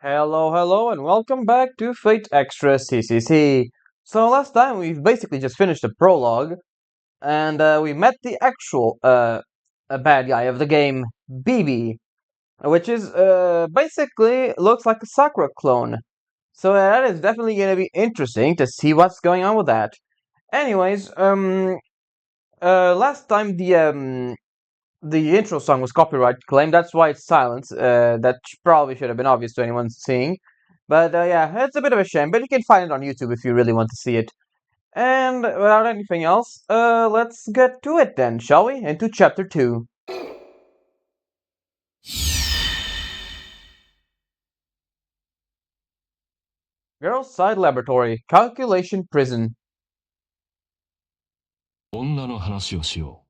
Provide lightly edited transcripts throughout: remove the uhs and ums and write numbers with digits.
Hello, and welcome back to Fate Extra CCC. So last time we've basically just finished the prologue, and we met the actual bad guy of the game, BB, which is basically looks like a Sakura clone. So that is definitely going to be interesting to see what's going on with that. Anyways, last time the intro song was copyright claimed. That's why it's silent. That probably should have been obvious to anyone seeing. But yeah, it's a bit of a shame. But you can find it on YouTube if you really want to see it. And without anything else, let's get to it then, shall we? Into chapter 2. Girls' Side Laboratory, Calculation Prison. 女の話をしよう。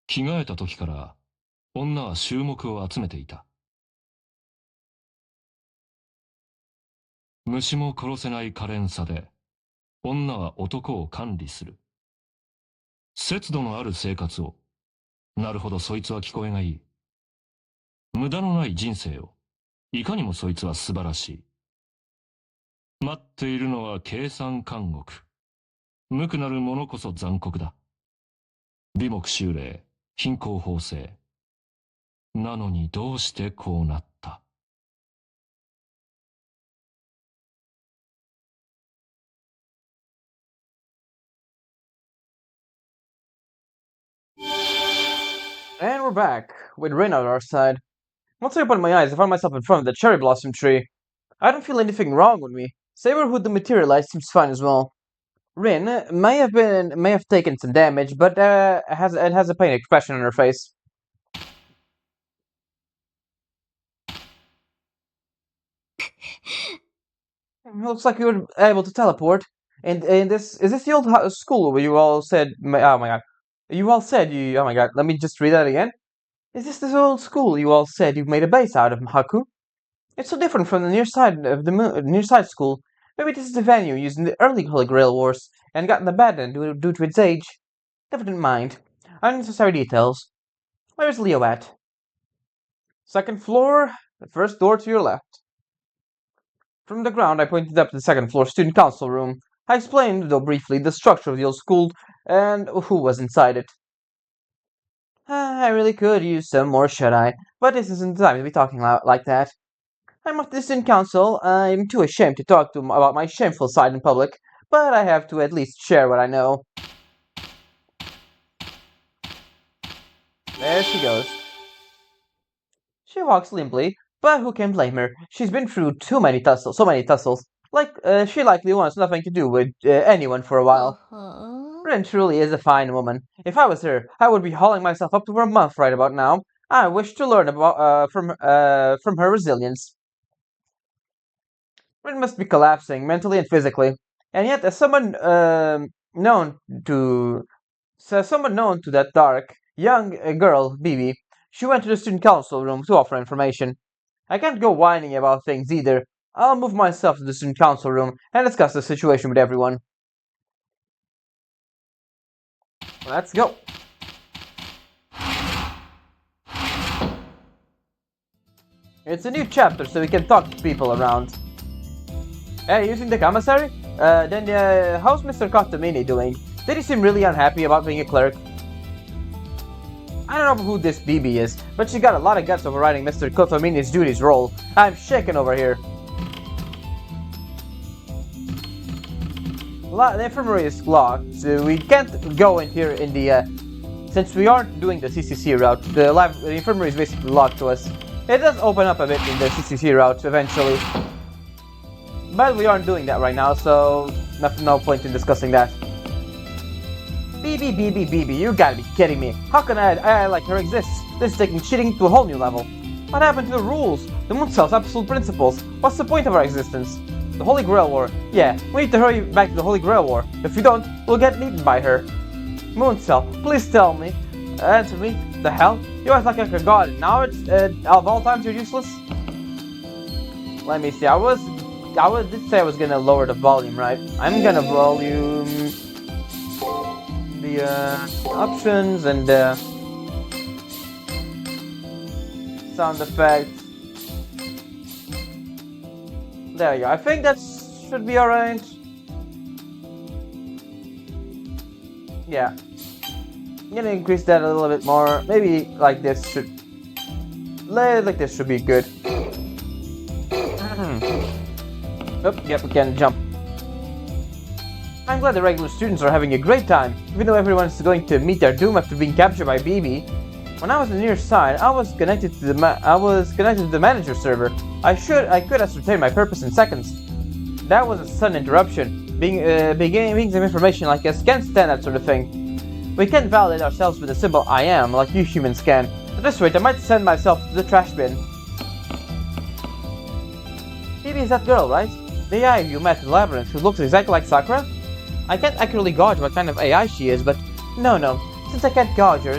着替えた時から女は衆目を集めていた。虫も殺せない可憐さで女は男を管理する。節度のある生活を。なるほど、そいつは聞こえがいい。無駄のない人生を。いかにもそいつは素晴らしい。待っているのは計算監獄。無垢なる者こそ残酷だ。美目修麗、貧困法制。なのにどうしてこうなった。And we're back, with Rin on our side. Once I opened my eyes, I found myself in front of the cherry blossom tree. I don't feel anything wrong with me. Saber, who dematerialized, seems fine as well. Rin may have taken some damage, but has a pain expression on her face. Looks like you were able to teleport. And is this the old school where you all said, oh my god, you all said you, oh my god, let me just read that again. Is this old school you all said you made a base out of, Haku? It's so different from the near side of the near side school. Maybe this is the venue used in the early Holy Grail Wars and gotten abandoned due to its age. Never didn't mind. Unnecessary details. Where's Leo at? Second floor, the first door to your left. From the ground, I pointed up to the second floor student council room. I explained, though briefly, the structure of the old school and who was inside it. I really could use some more shut-eye, but this isn't the time to be talking like that. I'm of the student council. I'm too ashamed to talk to them about my shameful side in public, but I have to at least share what I know. There she goes. She walks limply, but who can blame her? She's been through so many tussles. She likely wants nothing to do with anyone for a while. Rin truly is a fine woman. If I was her, I would be hauling myself up to her month right about now. I wish to learn from her resilience. Rin must be collapsing mentally and physically, and yet as someone known to that dark young girl, Bibi, she went to the student council room to offer information. I can't go whining about things either. I'll move myself to the student council room and discuss the situation with everyone. Let's go. It's a new chapter, so we can talk to people around. Hey, using the commissary? How's Mr. Katamini doing? Did he seem really unhappy about being a clerk? I don't know who this BB is, but she got a lot of guts overriding Mr. Kotomini's duties role. I'm shaking over here. The infirmary is locked, so we can't go in here in the... since we aren't doing the CCC route, the infirmary is basically locked to us. It does open up a bit in the CCC route eventually. But we aren't doing that right now, so no point in discussing that. BB, you gotta be kidding me. How can I like her exists? This is taking cheating to a whole new level. What happened to the rules? The Moon Cell's absolute principles? What's the point of our existence? The Holy Grail War. Yeah, we need to hurry back to the Holy Grail War. If we don't, we'll get eaten by her. Moon Cell, please tell me. Answer me. The hell? You act like a god. Now it's, of all times you're useless? Let me see, I did say I was gonna lower the volume, right? I'm gonna volume the options and sound effects. There you go. I think that should be alright. Yeah. I'm gonna increase that a little bit more. Maybe like this should... Like this should be good. Oh, yep, we can jump. I'm glad the regular students are having a great time, even though everyone's going to meet their doom after being captured by BB. When I was on the near side, I was connected to the manager server. I could ascertain my purpose in seconds. That was a sudden interruption. Being some information like us can't stand that sort of thing. We can't validate ourselves with the symbol I am, like you humans can. At this rate, I might send myself to the trash bin. BB is that girl, right? The AI you met in the labyrinth, who looks exactly like Sakura? I can't accurately gauge what kind of AI she is, but no. Since I can't gauge her,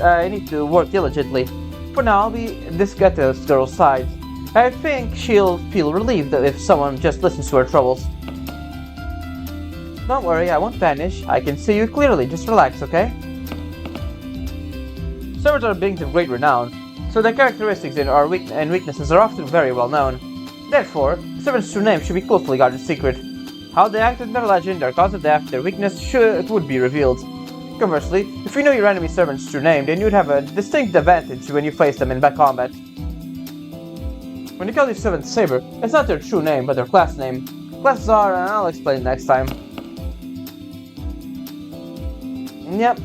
I need to work diligently. For now, I'll be at this girl's side. I think she'll feel relieved if someone just listens to her troubles. Don't worry, I won't vanish. I can see you clearly. Just relax, okay? Servers are beings of great renown, so their characteristics and weaknesses are often very well known. Therefore, servants' true name should be closely guarded secret. How they act in their legend, their cause of death, their weakness would be revealed. Conversely, if you know your enemy servant's true name, then you'd have a distinct advantage when you face them in back combat. When you call your servant Saber, it's not their true name, but their class name. Classes are, I'll explain next time. Yep,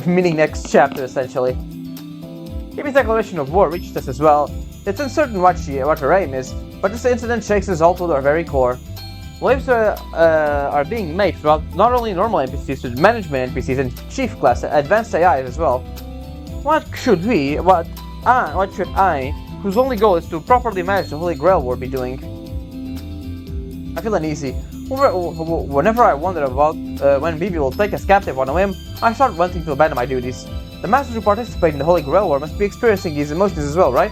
meaning next chapter essentially. BB's declaration of war reached us as well. It's uncertain what her aim is, but this incident shakes us all to our very core. Waves are being made throughout not only normal NPCs, but management NPCs and chief class advanced AIs as well. What should I, whose only goal is to properly manage the Holy Grail War, be doing? I feel uneasy. Whenever I wonder about when BB will take us captive on a whim, I start wanting to abandon my duties. The masters who participate in the Holy Grail War must be experiencing these emotions as well, right?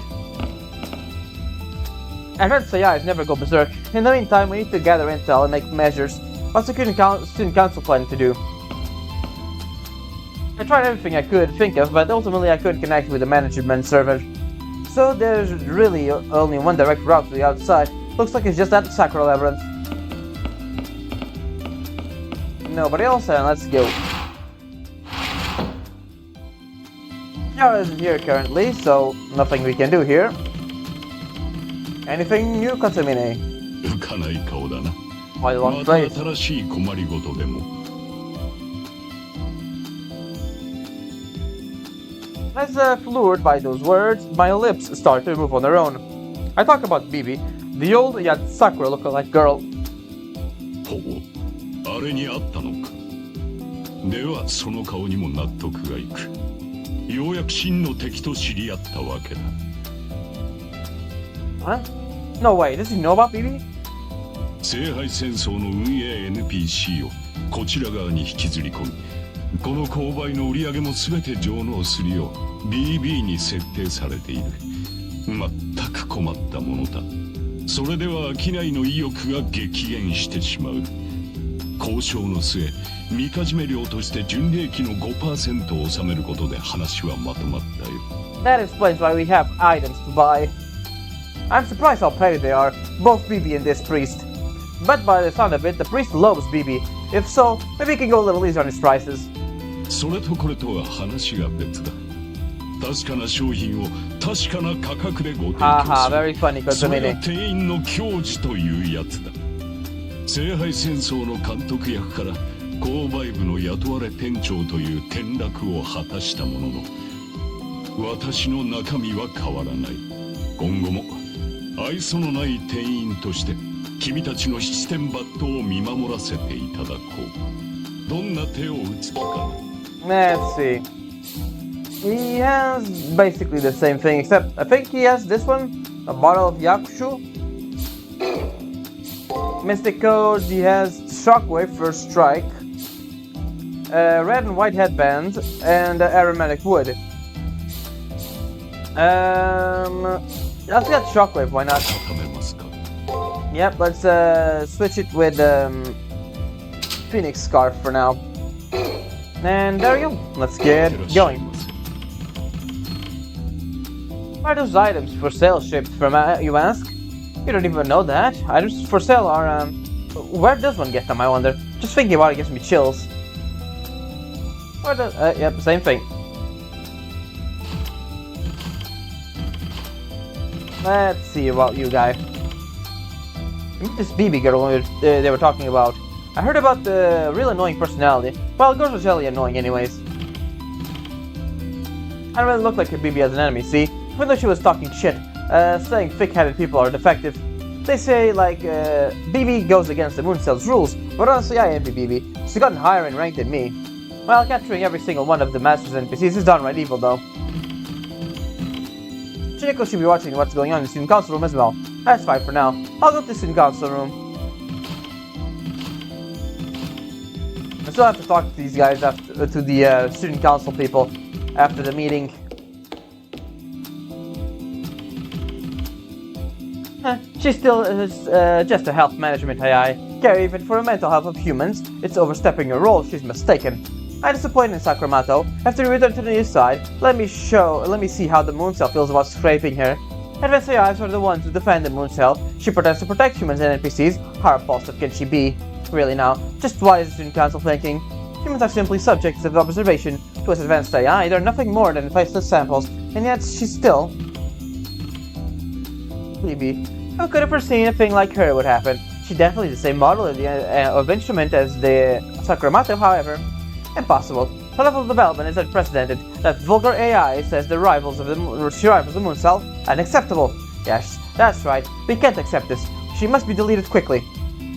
Advanced AIs never go berserk. In the meantime, we need to gather intel and make measures. What's the student council planning to do? I tried everything I could think of, but ultimately I couldn't connect with the management server. So there's really only one direct route to the outside. Looks like it's just that Sakura labyrinth. Nobody else, then let's go. Yara isn't here currently, so nothing we can do here. Anything new, Katsumine? 浮かない顔だな。 Why the long また face? 新しい困りごとでも。 As lured by those words, my lips start to move on their own. I talk about Bibi, the old yet Sakura lookalike girl. ほう、あれにあったのか。ではその顔にも納得がいく。ようやく真の敵と知り合ったわけだ。 Huh? No way, does he know about Bibi? 聖杯戦争の運営 NPC をこちら側に引きずり込み、この購買の売り上げも全て上納するよう BB に設定されている。全く困ったものだ。それでは商いの意欲が激減してしまう。交渉の末、みかじめ料として純利益の 5% を納めることで話はまとまったよ。 That explains why we have items to buy. I'm surprised how petty they are, both Bibi and this priest. But by the sound of it, the priest loves Bibi. If so, maybe he can go a little easier on his prices. それとこれとは話が別だ。確かな商品を確かな価格でご提供 Haha, する。 very funny, それが Katsumine. 店員の矜持というやつだ。聖杯戦争の監督役から購買部の雇われ店長という転落を果たしたものの、私の中身は変わらない。今後も愛想のない店員として君たちの七点抜刀を見守らせていただこう。どんな手を打つかな。 Let's see. He has basically the same thing, except I think he has this one, a bottle of Yakushu. Mystic Code, he has Shockwave First Strike, red and white headband, and aromatic wood. Let's get Shockwave, why not? 固めますか。 Yep, let's switch it with Phoenix Scarf for now. And there you go, let's get going. Why are those items for sale shipped from, you ask? You don't even know that. Items for sale are, where does one get them, I wonder? Just thinking about it gives me chills. Where does, yep, same thing. Let's see about you, guy. This BB girl they were talking about. I heard about the real annoying personality. Well, girls are generally annoying anyways. I don't really look like a BB as an enemy, see? Even though she was talking shit, saying thick-headed people are defective. They say, like, BB goes against the Mooncell's rules, but honestly I envy BB. She's gotten higher in rank than me. Well, capturing every single one of the Master's NPCs is downright evil, though. Shineko should be watching what's going on in the student council room as well. That's fine for now. I'll go to the student council room. I still have to talk to these guys after, to the student council people after the meeting. She's still just a health management AI. Care even for the mental health of humans. It's overstepping her role. She's mistaken. I'm disappointed in Sakamoto. After we return to the new side, let me see how the Mooncell feels about scraping her. Advanced AIs are the ones who defend the Mooncell. She pretends to protect humans and NPCs. How repulsive can she be? Really now, just what is the student council thinking? Humans are simply subjects of observation. To us advanced AI, they're nothing more than faceless samples, and yet she's still... Phoebe. Who could have foreseen a thing like her would happen? She's definitely the same model of instrument as the Sakamoto, however. Impossible. The level of development is unprecedented. That vulgar AI says the rivals of the Mooncell unacceptable. Yes, that's right. We can't accept this. She must be deleted quickly.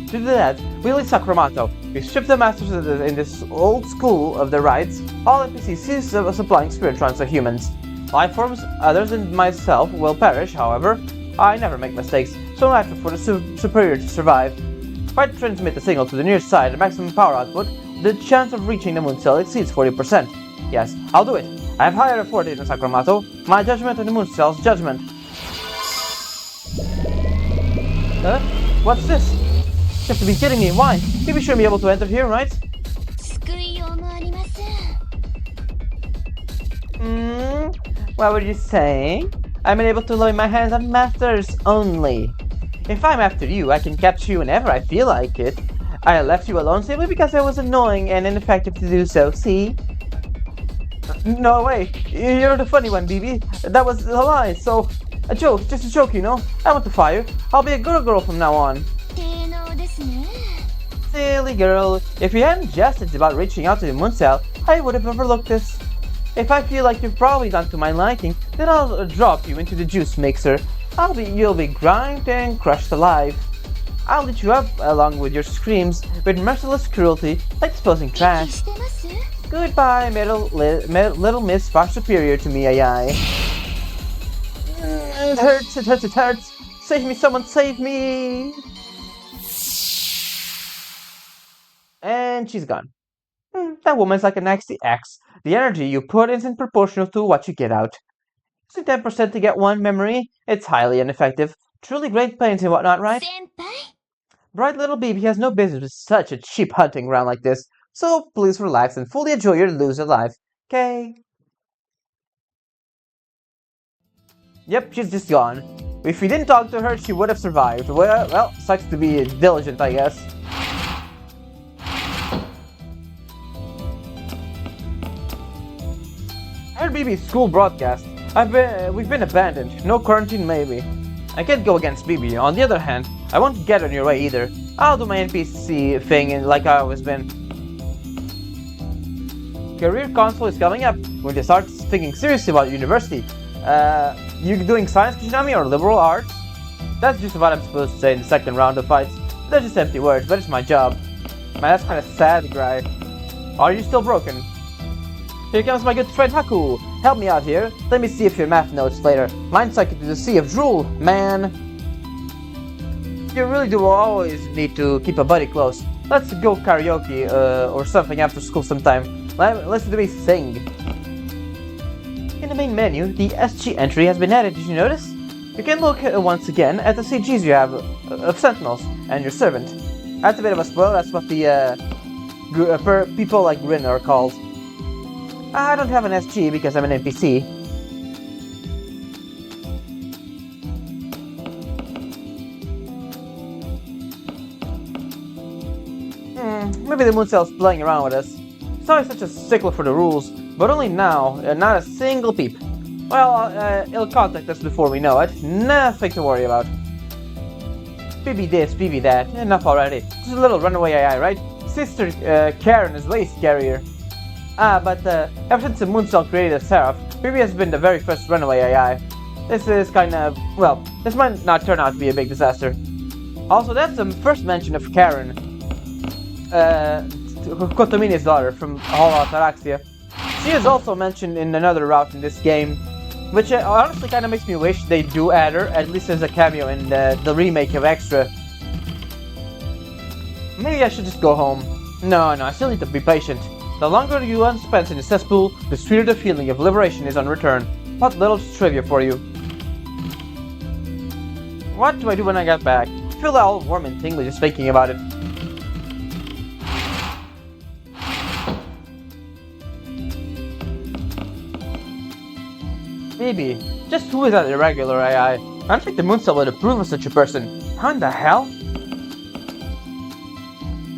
To do that, we leave Sakamoto. We strip the masters in this old school of their rights. All NPCs cease supplying spiritrons to humans. Life forms other than myself will perish, however. I never make mistakes, so natural for the superior to survive. If I transmit the signal to the nearest side at maximum power output, the chance of reaching the Mooncell exceeds 40%. Yes, I'll do it. I have higher authority than Sakamoto. My judgment on the Mooncell's judgment. Huh? What's this? You have to be kidding me. Why? Maybe you shouldn't be able to enter here, right? What were you saying? I'm unable to lay my hands on masters only. If I'm after you, I can capture you whenever I feel like it. I left you alone simply because I was annoying and ineffective to do so, see? No way, you're the funny one, BB. That was a lie, so... A joke, just a joke, you know? I want to fire. I'll be a good girl from now on. Silly girl. If you hadn't jested about reaching out to the Mooncell, I would have overlooked this. If I feel like you've probably done to my liking, then I'll drop you into the juice mixer. You'll be grimed and crushed alive. I'll eat you up along with your screams with merciless cruelty, like disposing trash. Goodbye, little Miss far superior to me, AI. It hurts, it hurts, it hurts. Save me, someone save me. And she's gone. That woman's like a nasty ex. The energy you put isn't proportional to what you get out. Using 10% to get one memory, it's highly ineffective. Truly great pains and whatnot, right? Bright little BB has no business with such a cheap hunting ground like this, so please relax and fully enjoy your loser life, okay? Yep, she's just gone. If we didn't talk to her, she would have survived. Well, sucks to be diligent, I guess. I heard BB's school broadcast. We've been abandoned. No quarantine, maybe. I can't go against BB. On the other hand, I won't get on your way either. I'll do my NPC thing like I always been. Career console is coming up. When you start thinking seriously about university. You doing science, Kishinami, or liberal arts? That's just what I'm supposed to say in the second round of fights. They're just empty words, but it's my job. Man, that's kinda sad, guy. Are you still broken? Here comes my good friend Haku. Help me out here. Let me see if your math notes later. Mine's like into the sea of drool, man. You really do always need to keep a buddy close. Let's go karaoke or something after school sometime. Let's do a thing. In the main menu, the SG entry has been added. Did you notice? You can look once again at the CGs you have of Sentinels and your servant. That's a bit of a spoiler. That's what the people like Grin are called. I don't have an SG because I'm an NPC. Maybe the Mooncell's playing around with us. It's always such a stickler for the rules, but only now, not a single peep. Well, it'll contact us before we know it. Nothing to worry about. BB this, BB that. Enough already. Just a little runaway AI, right? Sister Karen is way scarier. But ever since the Mooncell created a Seraph, BB has been the very first runaway AI. This is kind of, well, this might not turn out to be a big disaster. Also, that's the first mention of Karen, Kotomini's daughter from Hollow Ataraxia. She is also mentioned in another route in this game, which honestly kind of makes me wish they do add her, at least as a cameo in the remake of Extra. Maybe I should just go home. No, I still need to be patient. The longer you unspent in the cesspool, the sweeter the feeling of liberation is on return. What little trivia for you. What do I do when I get back? I feel all warm and tingly just thinking about it. Maybe. Just who is that irregular AI? I don't think the Mooncell would approve of such a person. How in the hell?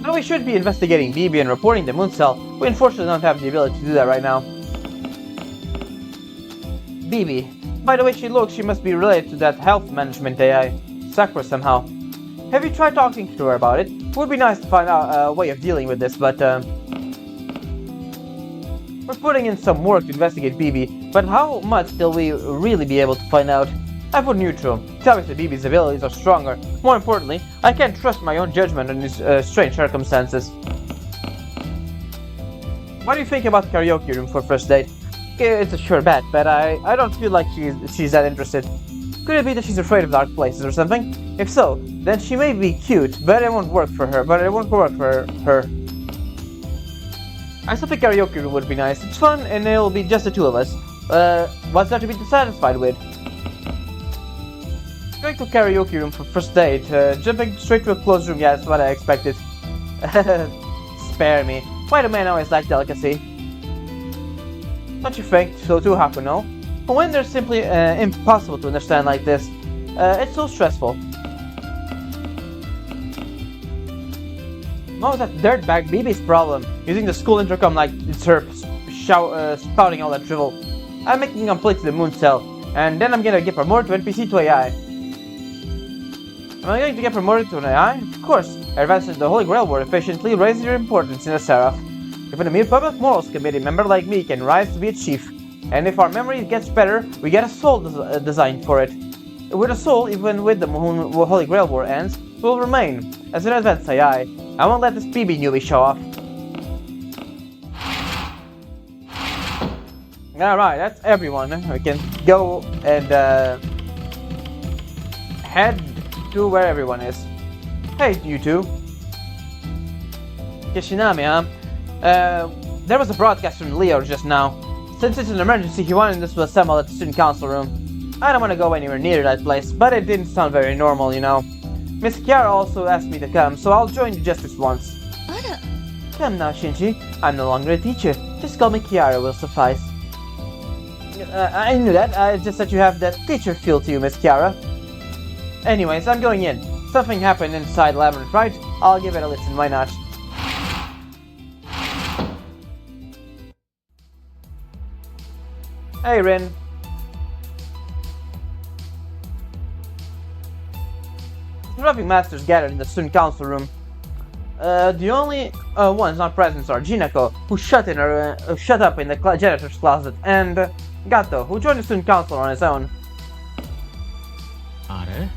Though we should be investigating BB and reporting the Mooncell, we unfortunately don't have the ability to do that right now. BB. By the way she looks, she must be related to that health management AI, Sakura somehow. Have you tried talking to her about it? It would be nice to find out a way of dealing with this, but we're putting in some work to investigate BB, but how much will we really be able to find out? I put neutral. It's obvious that BB's abilities are stronger. More importantly, I can't trust my own judgment in these strange circumstances. What do you think about karaoke room for first date? It's a sure bet, but I don't feel like she's that interested. Could it be that she's afraid of dark places or something? If so, then she may be cute, but it won't work for her. I still think karaoke room would be nice. It's fun, and it'll be just the two of us. What's there to be dissatisfied with? Going to karaoke room for first date, jumping straight to a closed room, yeah, that's what I expected. Spare me. Why do men always like delicacy? Don't you think so too, Hakuno? But when they're simply impossible to understand like this, it's so stressful. What was that dirtbag BB's problem? Using the school intercom like it's her spouting all that drivel. I'm making complete to the Mooncell, and then I'm gonna get promoted to NPC to AI. Am I going to get promoted to an AI? Of course. Advancing the Holy Grail War efficiently raises your importance in a Seraph. Even a mere Public Morals Committee member like me can rise to be a chief. And if our memory gets better, we get a soul designed for it. With a soul, even with the Holy Grail War ends, will remain. As an advanced AI, I won't let this BB newbie show off. Alright, that's everyone. We can go and head to where everyone is. Hey, you two. Kishinami, huh? There was a broadcast from Leo just now. Since it's an emergency, he wanted us to assemble at the student council room. I don't want to go anywhere near that place, but it didn't sound very normal, you know. Miss Kiara also asked me to come, so I'll join you just this once. Come now, Shinji. I'm no longer a teacher. Just call me Kiara will suffice. I knew that. Just that you have that teacher feel to you, Miss Kiara. Anyways, I'm going in. Something happened inside Labyrinth, right? I'll give it a listen, why not? Hey, Rin. The Roving Masters gathered in the student council room. The only ones not present are Jinako, who shut up in the janitor's closet, and Gato, who joined the student council on his own. あれ?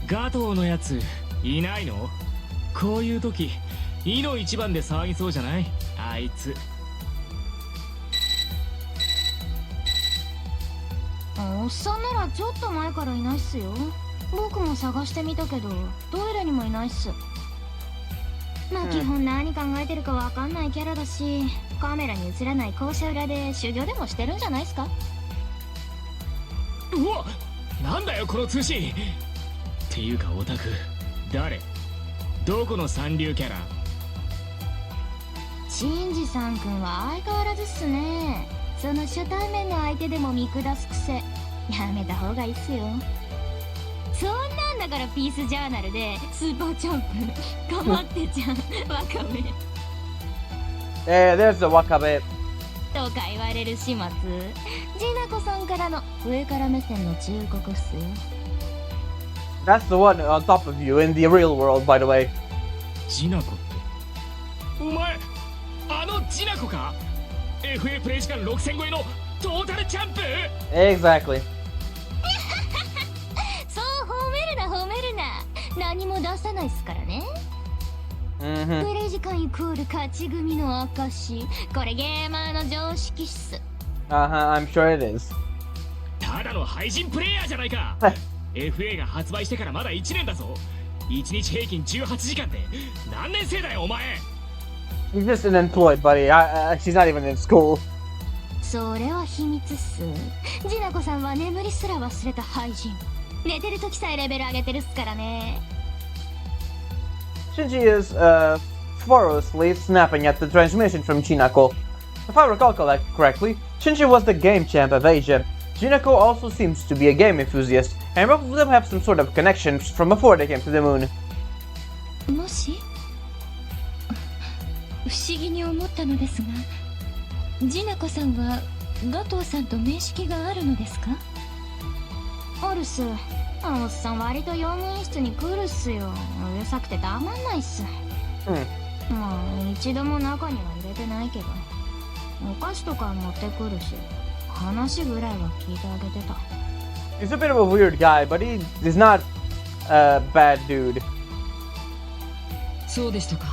ガトーのやついないの? こういう時、いの一番で騒ぎそうじゃない? あいつ。おっさんならちょっと前からいないっすよ。僕も探してみたけど、トイレにもいないっす。まあ基本何考えてるかわかんないキャラだし、カメラに映らない校舎裏で修行でもしてるんじゃないっすか？うわ、なんだよこの通信。っていうかオタク、誰？どこの三流キャラ？シンジさんくんは相変わらずっすね。その初対面の相手でも見下す癖、やめた方がいいっすよ。そんなんだからピースジャーナルでスーパーチャンプ頑張ってじゃんワカメ There's the wakabe. とか言われる始末。ジナコさんからの上から目線の忠告っすよ。 That's the one on top of you in the real world, by the way. ジナコってお前あのジナコか。 FA プレイ時間6000超えのトータルチャンプ。 Exactly. そう褒めるな褒めるな。何も出さないっすからね。Mm-hmm. プレイ時間イコール勝ち組の証。これゲーマーの常識っす。 Uh-huh, I'm sure it is. ただの廃人プレイヤーじゃないか。FA が発売してからまだ1年だぞ。1日平均18時間で何年生だよお前。 She's just an employed buddy. She's not even in school. それは秘密っす。ジナコさんは眠りすら忘れた廃人。寝てる時さえレベル上げてるっすからね。 Shinji is furiously snapping at the transmission from Chinako. If I recall correctly, Shinji was the game champ of Asia. Chinako also seems to be a game enthusiast, and both of them have some sort of connection from before they came to the moon. もし不思議に思ったのですが、ジナコさんはガトーさんと面識があるのですか？あるっす。あのおっさん割と用務員室に来るっすよ。うるさくてたまんないっす。まあ一度も中には入れてないけど、お菓子とか持ってくるし、話ぐらいは聞いてあげてた。 He's a bit of a weird guy, but he is not a bad dude. そうでしたか。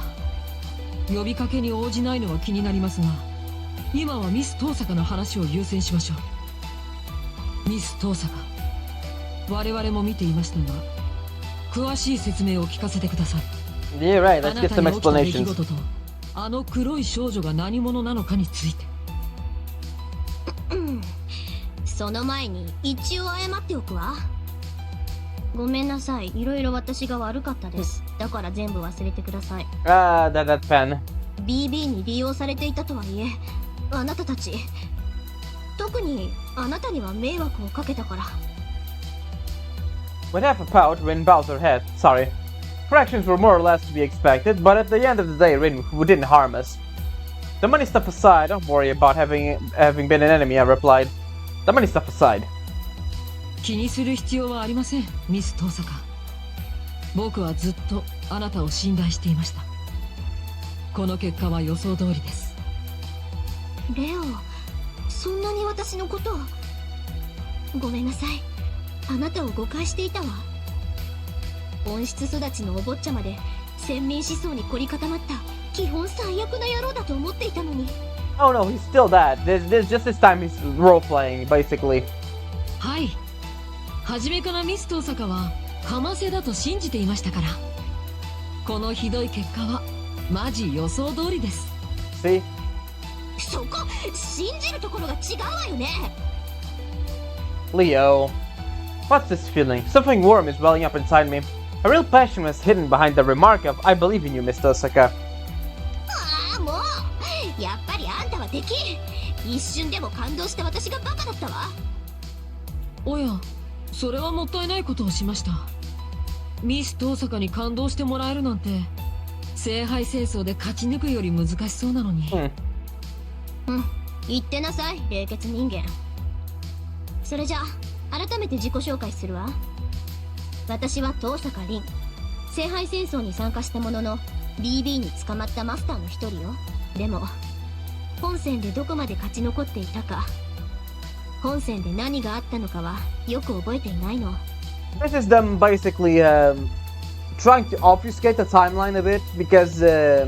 呼びかけに応じないのは気になりますが、今はミス遠坂の話を優先しましょう。ミス遠坂、我々も見ていましたが、詳しい説明を聞かせてください。 Yeah, right. あ Let's な get た some に起きた出来 explanations. 事と、あの黒い少女が何者なのかについて。その前に一応謝っておくわ。ごめんなさい、いろいろ私が悪かったです。だから全部忘れてください。That pen. BB に利用されていたとはいえ、あなたたち、特にあなたには迷惑をかけたから。 With half a pout, Rin bowed her head. Sorry. Her actions were more or less to be expected, but at the end of the day, Rin didn't harm us. The money stuff aside, don't worry about having been an enemy, I replied. The money stuff aside. 気にする必要はありません、ミス遠坂。僕はずっとあなたを信頼していました。この結果は予想通りです。レオ、そんなに私のことを。ごめんなさい、あなたを誤解していたわ。温室育ちのお坊ちゃまで先民思想に凝り固まった基本最悪な野郎だと思っていたのに。 Oh no, he's still that. There's just this time he's role-playing, basically. はい、初めからミス遠坂はかませだと信じていましたから。このひどい結果はマジ予想通りです。 See? そこ信じるところが違うわよね。 Leo. What's this feeling? Something warm is welling up inside me. A real passion was hidden behind the remark of, I believe in you, Mr. Osaka. ああもう、やっぱりあんたは敵。一瞬でも感動した私がバカだったわ。おや、それはもったいないことをしました。ミス遠坂に感動してもらえるなんて、聖杯戦争で勝ち抜くより難しそうなのに。言ってなさい、冷血人間。それじゃあ改めて自己紹介するわ。私は遠坂凛。聖杯戦争に参加したものの BB に捕まったマスターの一人よ。でも本戦でどこまで勝ち残っていたか、本戦で何があったのかはよく覚えていないの。 This is them basically trying to obfuscate the timeline a bit because they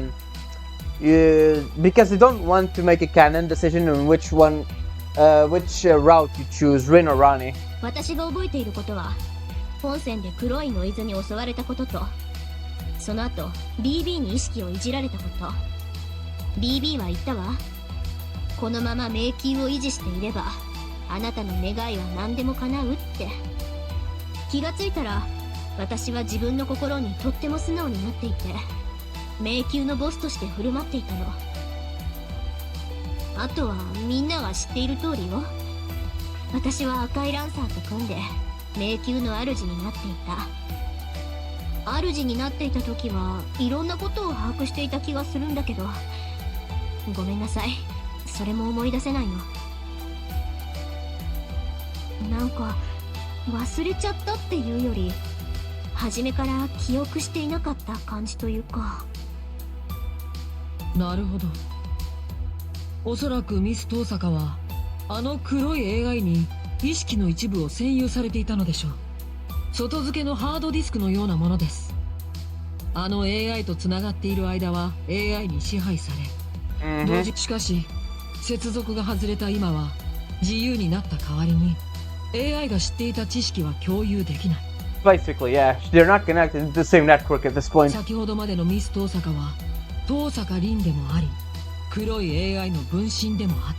don't want to make a canon decision on which route you choose, Rin or Rani. 私が覚えていることは、本戦で黒いノイズに襲われたことと、その後 BB に意識をいじられたこと。 BB は言ったわ。このまま迷宮を維持していればあなたの願いは何でも叶うって。気がついたら私は自分の心にとっても素直になっていて、迷宮のボスとして振る舞っていたの。あとはみんなが知っている通りよ。私は赤いランサーと組んで迷宮の主になっていた。主になっていた時はいろんなことを把握していた気がするんだけど、ごめんなさい、それも思い出せないの。なんか忘れちゃったっていうより、初めから記憶していなかった感じというか。なるほど。おそらくミス遠坂はあの黒い AI に意識の一部を占有されていたのでしょう。外付けのハードディスクのようなものです。あの AI とつながっている間は AI に支配され、同時しかし接続が外れた今は自由になった代わりに AI が知っていた知識は共有できない。Basically, yeah, they're not connected to the same network at this point. 先ほどまでのミス遠坂は遠坂凛でもあり、黒い AI の分身でもあっ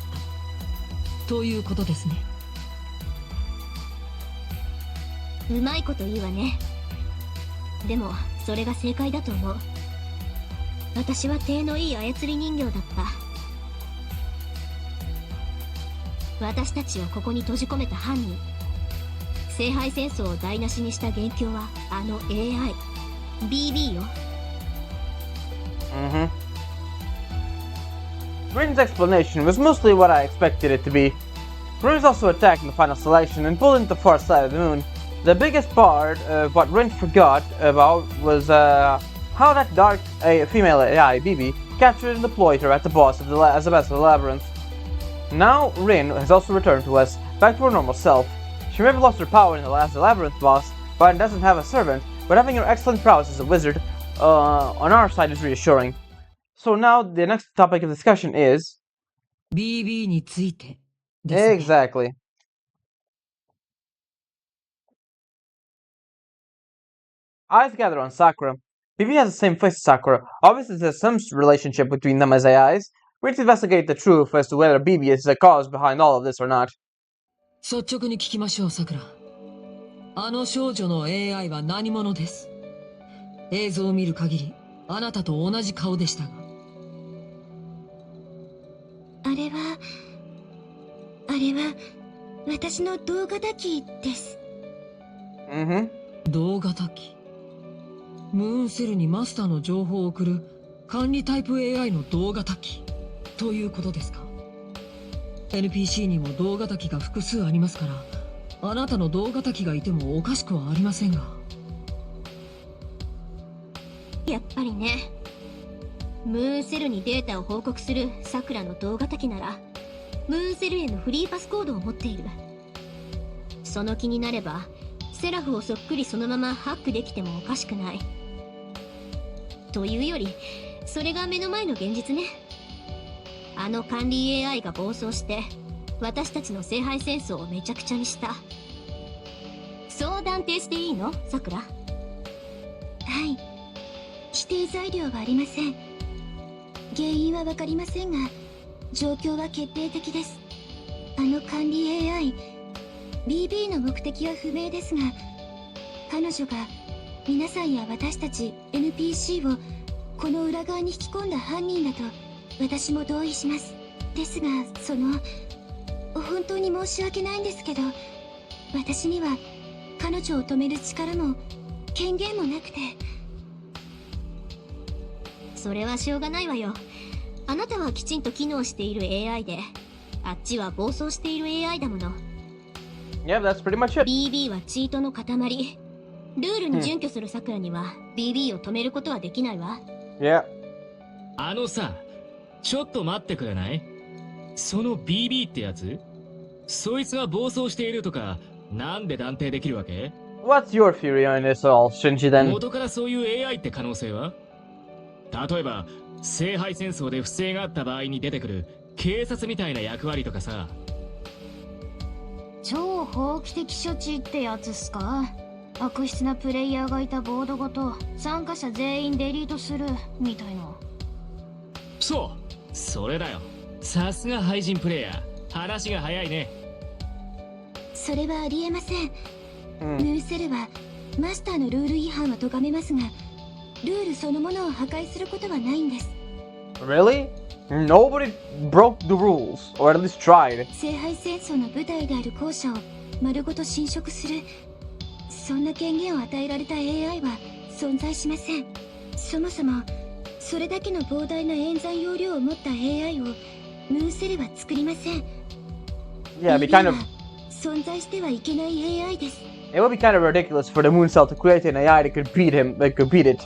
たということですね。うまいこと言うわね。でもそれが正解だと思う。私は体のいい操り人形だった。私たちをここに閉じ込めた犯人、聖杯戦争を台無しにした元凶はあの AI BB よ。Rin's explanation was mostly what I expected it to be. Rin was also attacked in the final selection and pulled into the far side of the moon. The biggest part of what Rin forgot about was how that dark female AI, BB, captured and deployed her at the boss of the as the best of the labyrinth. Now Rin has also returned to us, back to her normal self. She may have lost her power in the last labyrinth boss, but doesn't have a servant, but having her excellent prowess as a wizard on our side is reassuring. So now the next topic of discussion is... BB についてですね。 Exactly. Eyes gather on Sakura. BB has the same face as Sakura. Obviously there's some relationship between them as AIs. We need to investigate the truth as to whether BB is the cause behind all of this or not. 率直に聞きましょう、さくら。あの少女の AI は何者です。映像を見る限りあなたと同じ顔でしたが。あれは私の動画だきです。動画だき。ムーンセルにマスターの情報を送る管理タイプ AI の動画だきということですか。 NPC にも動画だきが複数ありますから、あなたの動画だきがいてもおかしくはありませんが。やっぱりね。ムーンセルにデータを報告するさくらの動画だきなら、ムーンセルへのフリーパスコードを持っている。その気になればセラフをそっくりそのままハックできてもおかしくない。というよりそれが目の前の現実ね。あの管理 AI が暴走して私たちの聖杯戦争をめちゃくちゃにした。そう断定していいの、さくら。はい、否定材料はありません。原因はわかりませんが状況は決定的です。あの管理 AI BB の目的は不明ですが、彼女が皆さんや私たち NPC をこの裏側に引き込んだ犯人だと私も同意します。ですが本当に申し訳ないんですけど、私には彼女を止める力も権限もなくて。それはしょうがないわよ。あなたはきちんと機能している AI で、あっちは暴走している AI だもの。Yeah, that's pretty much it. BB はチートの塊。ルールに準拠するさくらには BB を止めることはできないわ。Yeah. あのさ、ちょっと待ってくれない？その BB ってやつ、そいつが暴走しているとかなんで断定できるわけ？ What's your theory on this all, Shinji, then? 元からそういう AI って可能性は？例えば聖杯戦争で不正があった場合に出てくる警察みたいな役割とかさ。超法規的処置ってやつっすか？悪質なプレイヤーがいたボードごと参加者全員デリートするみたいな。そう、それだよ。さすが廃人プレイヤー、話が早いね。それはありえません。ムーセルはマスターのルール違反は咎めますが、ルールそのものを破壊することはないんです。 Really? Nobody broke the rules, or at least tried. 聖杯戦争の舞台である校舎を丸ごと侵食するそんな権限を与えられた AI は存在しません。そもそもそれだけの膨大な演算容量を持った AI をムーンセルは作りません。 Yeah, it'd be BB kind of は存在してはいけない AI です。 it would be kind of ridiculous for the Moon Cell to create an AI that could beat it.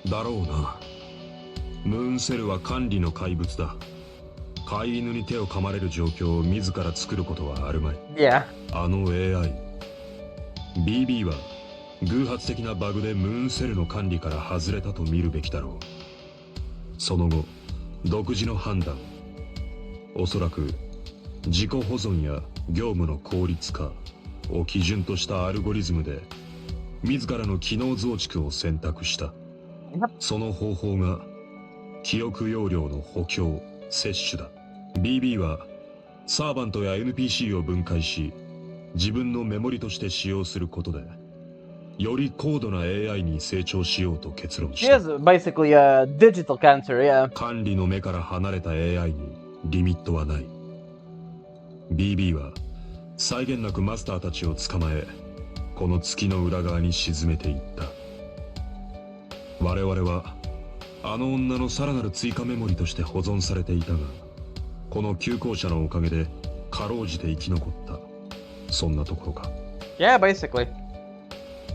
だろうな。ムーンセルは管理の怪物だ。飼い犬に手を噛まれる状況を自ら作ることはあるまい。Yeah. あの AI、BB は偶発的なバグでムーンセルの管理から外れたと見るべきだろう。その後、独自の判断、おそらく自己保存や業務の効率化を基準としたアルゴリズムで自らの機能増築を選択した。その方法が記憶容量の補強、摂取だ。BB はサーバントや NPC を分解し自分のメモリとして使用することでより高度な AI に成長しようと結論し She た。 has basically a digital cancer, yeah. 管理の目から離れた AI にリミットはない。 BB は際限なくマスターたちを捕まえこの月の裏側に沈めていった。我々はあの女のさらなる追加メモリとして保存されていたがこの急行車のおかげでかろうじて生き残った。そんなところか。 Yeah, basically.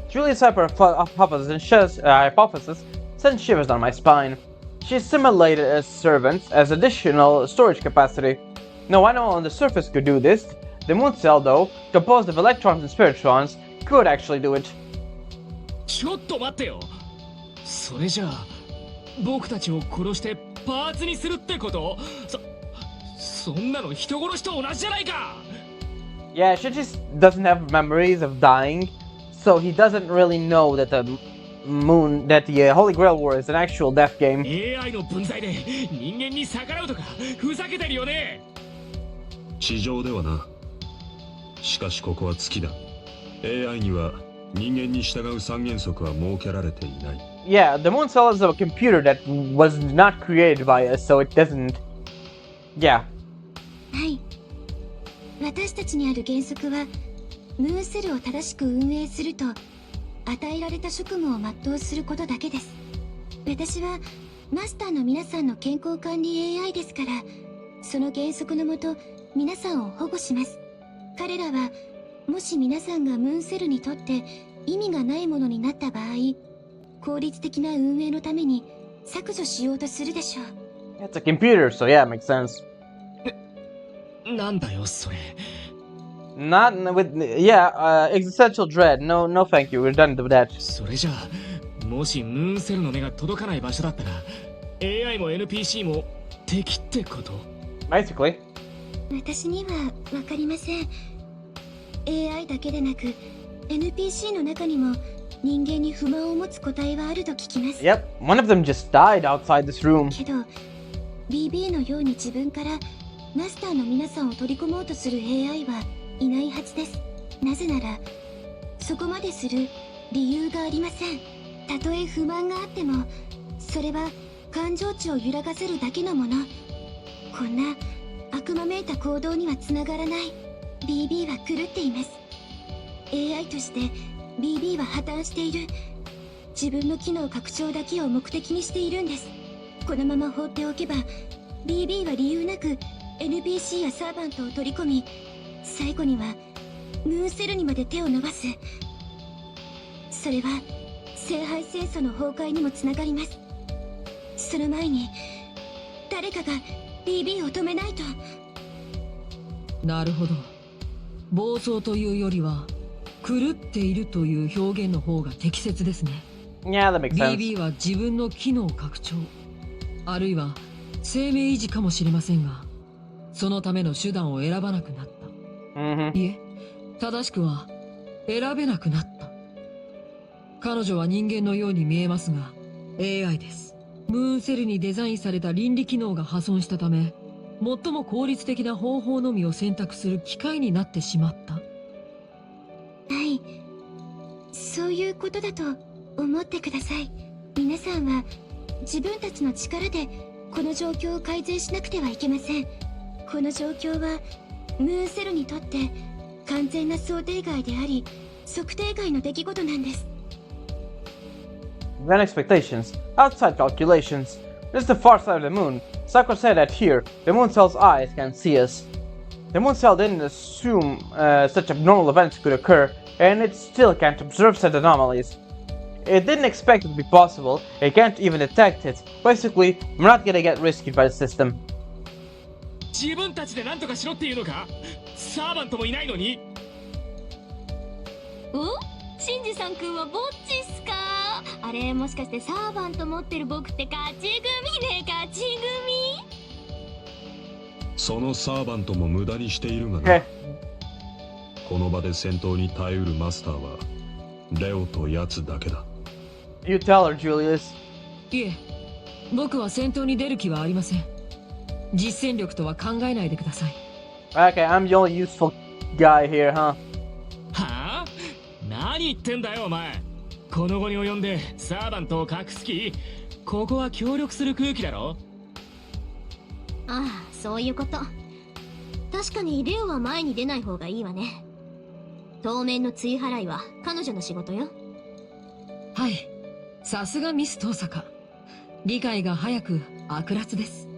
Julie's hypothesis sent shivers down my spine. She simulated as servants as additional storage capacity. No, I know on the surface could do this. The moon cell, though, composed of electrons and spiritrons, could actually do it. ちょっと待ってよ。それじゃあ僕たちを殺してパーツにするってこと？そんなの人殺しと同じじゃないか。 Yeah, she just doesn't have memories of dying, so he doesn't really know that the Holy Grail War is an actual death game. AI の分際で人間に逆らうとかふざけてるよね。地上ではな。しかしここは月だ。 AI には人間に従う三原則は設けられていない。 Yeah, the moon cell is a computer that was not created by us, so it doesn't... Yeah. はい、私たちにある原則はムーンセルを正しく運営すると与えられた職務を全うすることだけです。私はマスターの皆さんの健康管理 AI ですからその原則のもと皆さんを保護します。彼らはもし皆さんがムーンセルにとって意味がないものになった場合効率的な運営のために削除しようとするでしょう。 It's a computer, so yeah, it makes sense. なんだよそれ。 Not with... Yeah, existential dread. No, no thank you, we're done with that. それじゃあもしムーンセルの目が届かない場所だったら AI も NPC も敵ってこと？ Basically. 私には分かりません。 AI だけでなく NPC の中にも人間に不満を持つ個体はあると聞きます。 Yep, one of them just died outside this room. けど BB のように自分からマスターの皆さんを取り込もうとする AI はいないはずです。なぜならそこまでする理由がありません。たとえ不満があってもそれは感情値を揺らがせるだけのもの。こんな悪魔めいた行動にはつながらない。 BB は狂っています。 AI として BB は破綻している。自分の機能拡張だけを目的にしているんです。このまま放っておけば BB は理由なく NPC やサーバントを取り込み最後にはムーンセルにまで手を伸ばす。それは聖杯戦争の崩壊にもつながります。その前に誰かが BB を止めないと。なるほど。暴走というよりは狂っているという表現の方が適切ですね。 Yeah, that makes sense. BB は自分の機能拡張あるいは生命維持かもしれませんがそのための手段を選ばなくなった。Mm-hmm. いえ、正しくは選べなくなった。彼女は人間のように見えますが AI です。ムーンセルにデザインされた倫理機能が破損したため最も効率的な方法のみを選択する機械になってしまった。はい、そういうことだと思ってください。皆さんは自分たちの力でこの状況を改善しなくてはいけません。この状況はムーンセルにとって完全な想定外であり測定外の出来事なんです。 Than expectations, outside calculations. This is the far side of the moon. Sakura said that here, the moon cell's eyes can't see us. The moon cell didn't assume such abnormal events could occur, and it still can't observe such anomalies. It didn't expect it to be possible, it can't even detect it. Basically, we're not gonna get rescued by the system. 自分たちで何とかしろっていうのか？サーバントもいないのに。お、シンジさんくんはぼっちっすか？あれ、もしかしてサーバント持ってる僕って勝ち組ね、勝ち組？そのサーバントも無駄にしているがな。 Okay. この場で戦闘に耐えうるマスターはレオとヤツだけだ。You tell her, Julius. いえ、僕は戦闘に出る気はありません。実戦力とは考えないでください。Okay, I'm the only useful guy here, huh? はあ？何言ってんだよお前。この後に及んでサーバントを隠す気？ここは協力する空気だろ？ああ、そういうこと。確かにレオは前に出ない方がいいわね。当面の追払いは彼女の仕事よ。はい、さすがミス遠坂。理解が早く悪辣です。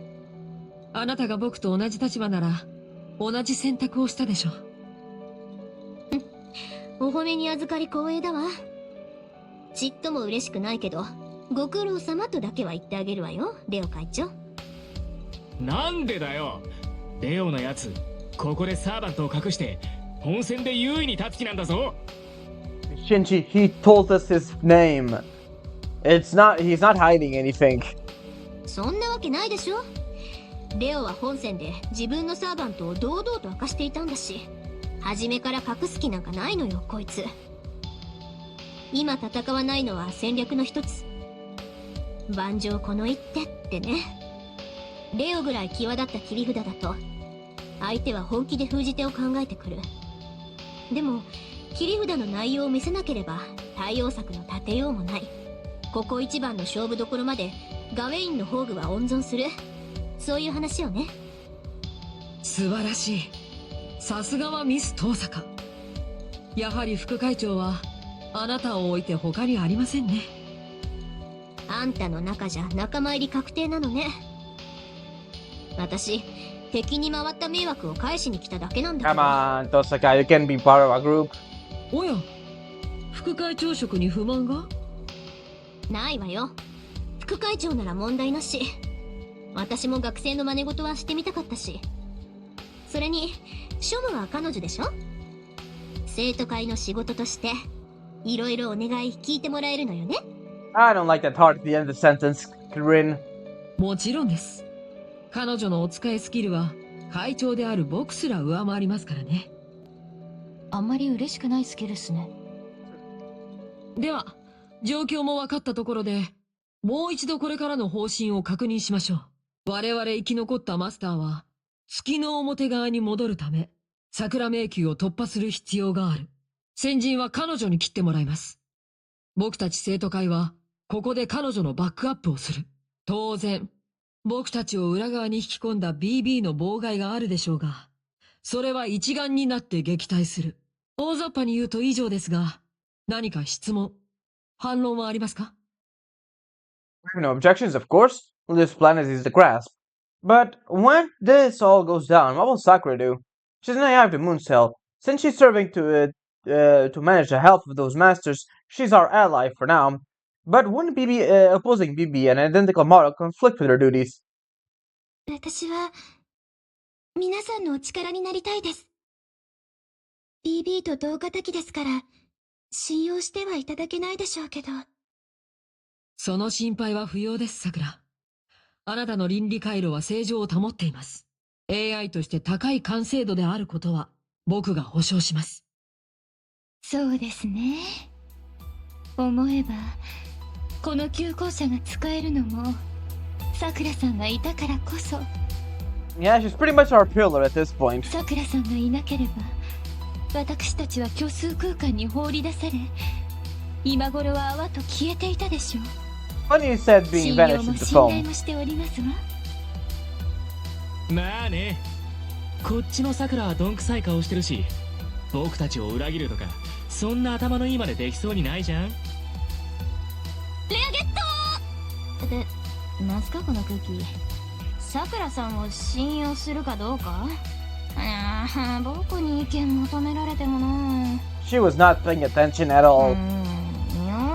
あなたが僕と同じ立場なら同じ選択をしたでしょう。お褒めに預かり光栄だわ。ちっとも嬉しくないけど、ご苦労様とだけは言ってあげるわよ、レオ会長。なんでだよ。レオのやつ、ここでサーバントを隠して本戦で優位に立つ気なんだぞ。Shinji, he told us his name. He's not hiding anything. そんなわけないでしょ。レオは本戦で自分のサーバントを堂々と明かしていたんだし、初めから隠す気なんかないのよ、こいつ。今戦わないのは戦略の一つ。盤上この一手ってね。レオぐらい際立った切り札だと、相手は本気で封じ手を考えてくる。でも、切り札の内容を見せなければ対応策の立てようもない。ここ一番の勝負どころまでガウェインの宝具は温存する。そういう話よね。素晴らしい。さすがはミス遠坂。やはり副会長はあなたを置いて他にありませんね。あんたの中じゃ仲間入り確定なのね。私、敵に回った迷惑を返しに来ただけなんだけ Come ど。 on, Tosaka, you can be part of our group. おや、副会長職に不満が？ないわよ。副会長なら問題なし。私も学生の真似事はしてみたかったし。それに、庶務は彼女でしょ？生徒会の仕事として、いろいろお願い聞いてもらえるのよね。I don't like that heart at the end of the sentence, Corinne. もちろんです。彼女のお使いスキルは会長である僕すら上回りますからね。あんまり嬉しくないスキルっすね。では、状況も分かったところで、もう一度これからの方針を確認しましょう。我々生き残ったマスターは、月の表側に戻るため、桜迷宮を突破する必要がある。先陣は彼女に切ってもらいます。僕たち生徒会は、ここで彼女のバックアップをする。当然、僕たちを裏側に引き込んだ BB の妨害があるでしょうが、それは一丸になって撃退する。大雑把に言うと以上ですが、何か質問、反論はありますか？ I have no objections, of course. This plan is easy to grasp. But when this all goes down, what will Sakura do? She's an AI of the Moon Cell. Since she's serving to manage the health of those masters, she's our ally for now. But wouldn't opposing BB an identical model conflict with her duties? 私は、皆さんのお力になりたいです。BB と同化的ですから、信用してはいただけないでしょうけど。その心配は不要です、桜。あなたの倫理回路は正常を保っています。AI として高い完成度であることは、僕が保証します。そうですね。思えば、この急行車が使えるのも、さくらさんがいたからこそ。Yeah, she's pretty much our pillar at this point. さくらさんがいなければ、私たちは虚数空間に放り出され、今頃は泡と消えていたでしょう。Funny you said being 信用 vanished も into 信頼 foam. もしておりますわ。まあね、こっちのさくらはどんくさい顔してるし、僕たちを裏切るとかそんな頭のいいまでできそうにないじゃん。レアゲットで、なんすかこの空気。さくらさんを信用するかどうか。僕に意見求められてもな。 She was not paying attention at all. 用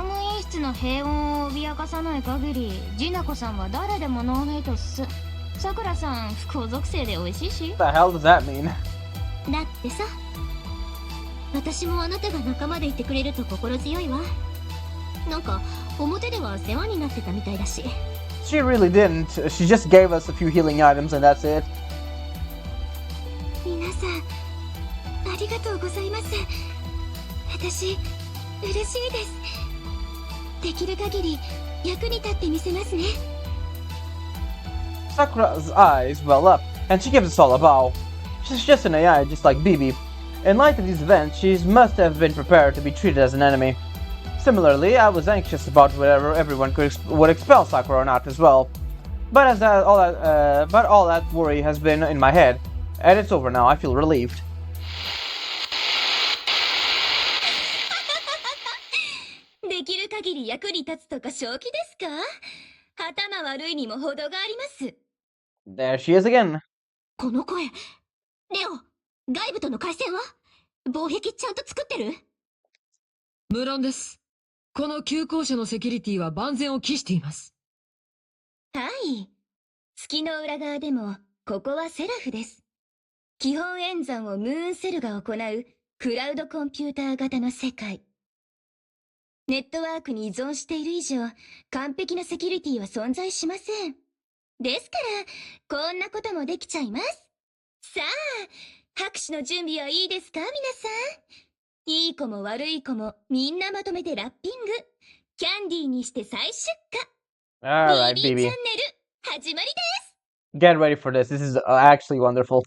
務員室の平穏を脅かさない限りジナコさんは誰でもノーヘイトっす。さくらさん不幸属性で美味しいし。 What the hell does that mean? だってさ、私もあなたが仲間でいてくれると心強いわ。なんか表では世話になってたみたいだし。 She really didn't. She just gave us a few healing items and that's it. 皆さんありがとうございます。私嬉しいです。できる限り役に立ってみせますね。 Sakura's eyes well up, and she gives us all a bow. She's just an AI, just like Bibi. In light of these events, she must have been prepared to be treated as an enemy. Similarly, I was anxious about whether everyone would expel Sakura or not as well. But all that worry has been in my head, and it's over now. I feel relieved. できる限り役に立つとか正気ですか？頭悪いにも程があります。 There she is again. この声、レオ、外部との回線は？防壁ちゃんと作ってる？無論です。この急行車のセキュリティは万全を期しています。はい。月の裏側でも、ここはセラフです。基本演算をムーンセルが行うクラウドコンピューター型の世界。ネットワークに依存している以上、完璧なセキュリティは存在しません。ですから、こんなこともできちゃいます。さあ、拍手の準備はいいですか皆さん。いい子も悪い子もみんなまとめてラッピング。キャンディーにして再出荷。 Alright, BB チャンネ Bibi. ル、始まりです。 Get ready for this. This is actually wonderful.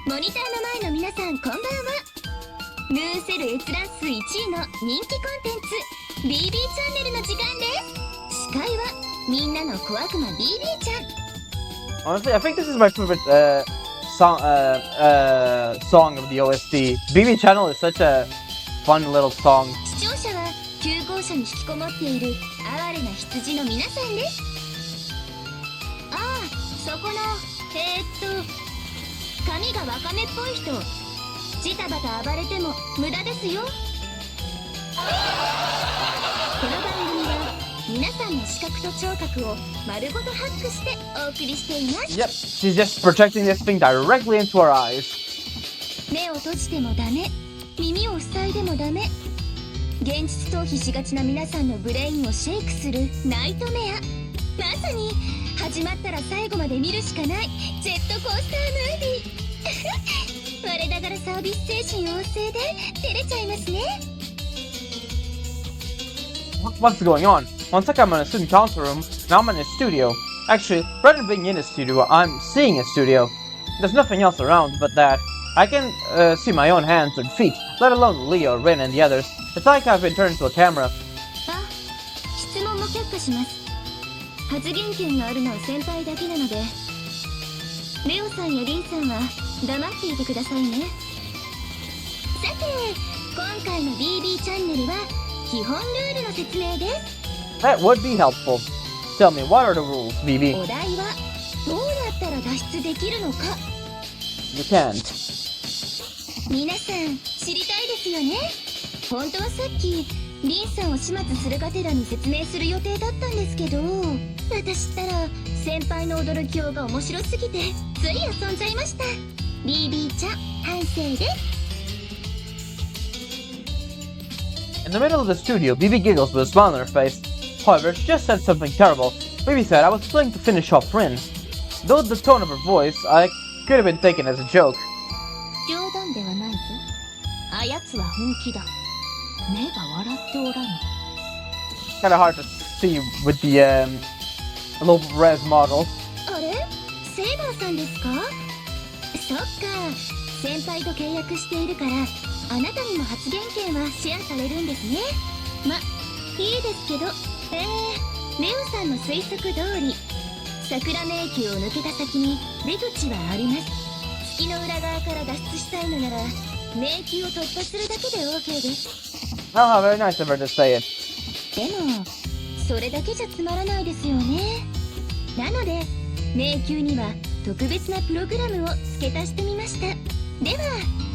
モニターの前の皆さんこんばんは。ムーンセル閲覧数1位の人気コンテンツ BB チャンネルの時間です。司会はみんなの小悪魔 BB ちゃん。 Honestly, I think this is my favorite song of the OST. BB Channel is such a fun little song. 視聴者は急行車に引きこもっている哀れな羊の皆さんです。ああ、そこの髪がワカメっぽい人、ジタバタ暴れても無駄ですよ。この番組は皆さんの視覚と聴覚を丸ごとハックしてお送りしています。 Yep, she's just projecting this thing directly into our eyes. 目を閉じてもダメ、耳を塞いでもダメ。現実逃避しがちな皆さんのブレインをシェイクするナイトメア。まさに始まったら最後まで見るしかないジェットコースタームービー。我ながらサービス精神旺盛で照れちゃいますね。 What's going on? One second I'm in a student council room, now I'm in a studio. Actually, rather than being in a studio, I'm seeing a studio. There's nothing else around but that. I can see my own hands and feet, let alone Leo, Rin, and the others. It's like I've been turned into a camera. あ、質問も却下します。発言権があるのは先輩だけなので、レオさんやリンさんは黙っていてくださいね。さて、今回の BB チャンネルは基本ルールの説明です。 That would be helpful. Tell me, what are the rules, BB? お題はどうやったら脱出できるのか。 You can't. 皆さん知りたいですよね。本当はさっきリンさんを始末するがてらに説明する予定だったんですけど、私ったら先輩の驚きようが面白すぎてつい遊んじゃいました。 BB ちゃん反省です。 In the middle of the studio, Bibi giggles with a smile on her face. However, she just said something terrible. Bibi said I was playing to finish off Rin. Though the tone of her voice, I could have been taken as a joke. 冗談ではないぞ。あやつは本気だ。目が笑っておらぬ。 Kinda hard to see with the low res model. あれ、ナさんですか？そっか、先輩と契約しているからあなたにも発言権はシェアされるんですね。ま、いいですけど、レオさんの推測通り桜迷宮を抜けた先に出口はあります。月の裏側から脱出したいのなら迷宮を突破するだけで OK です。Oh, very nice of her to say it. でもそれだけじゃつまらないですよね。なので迷宮には特別なプログラムを付け足してみました。では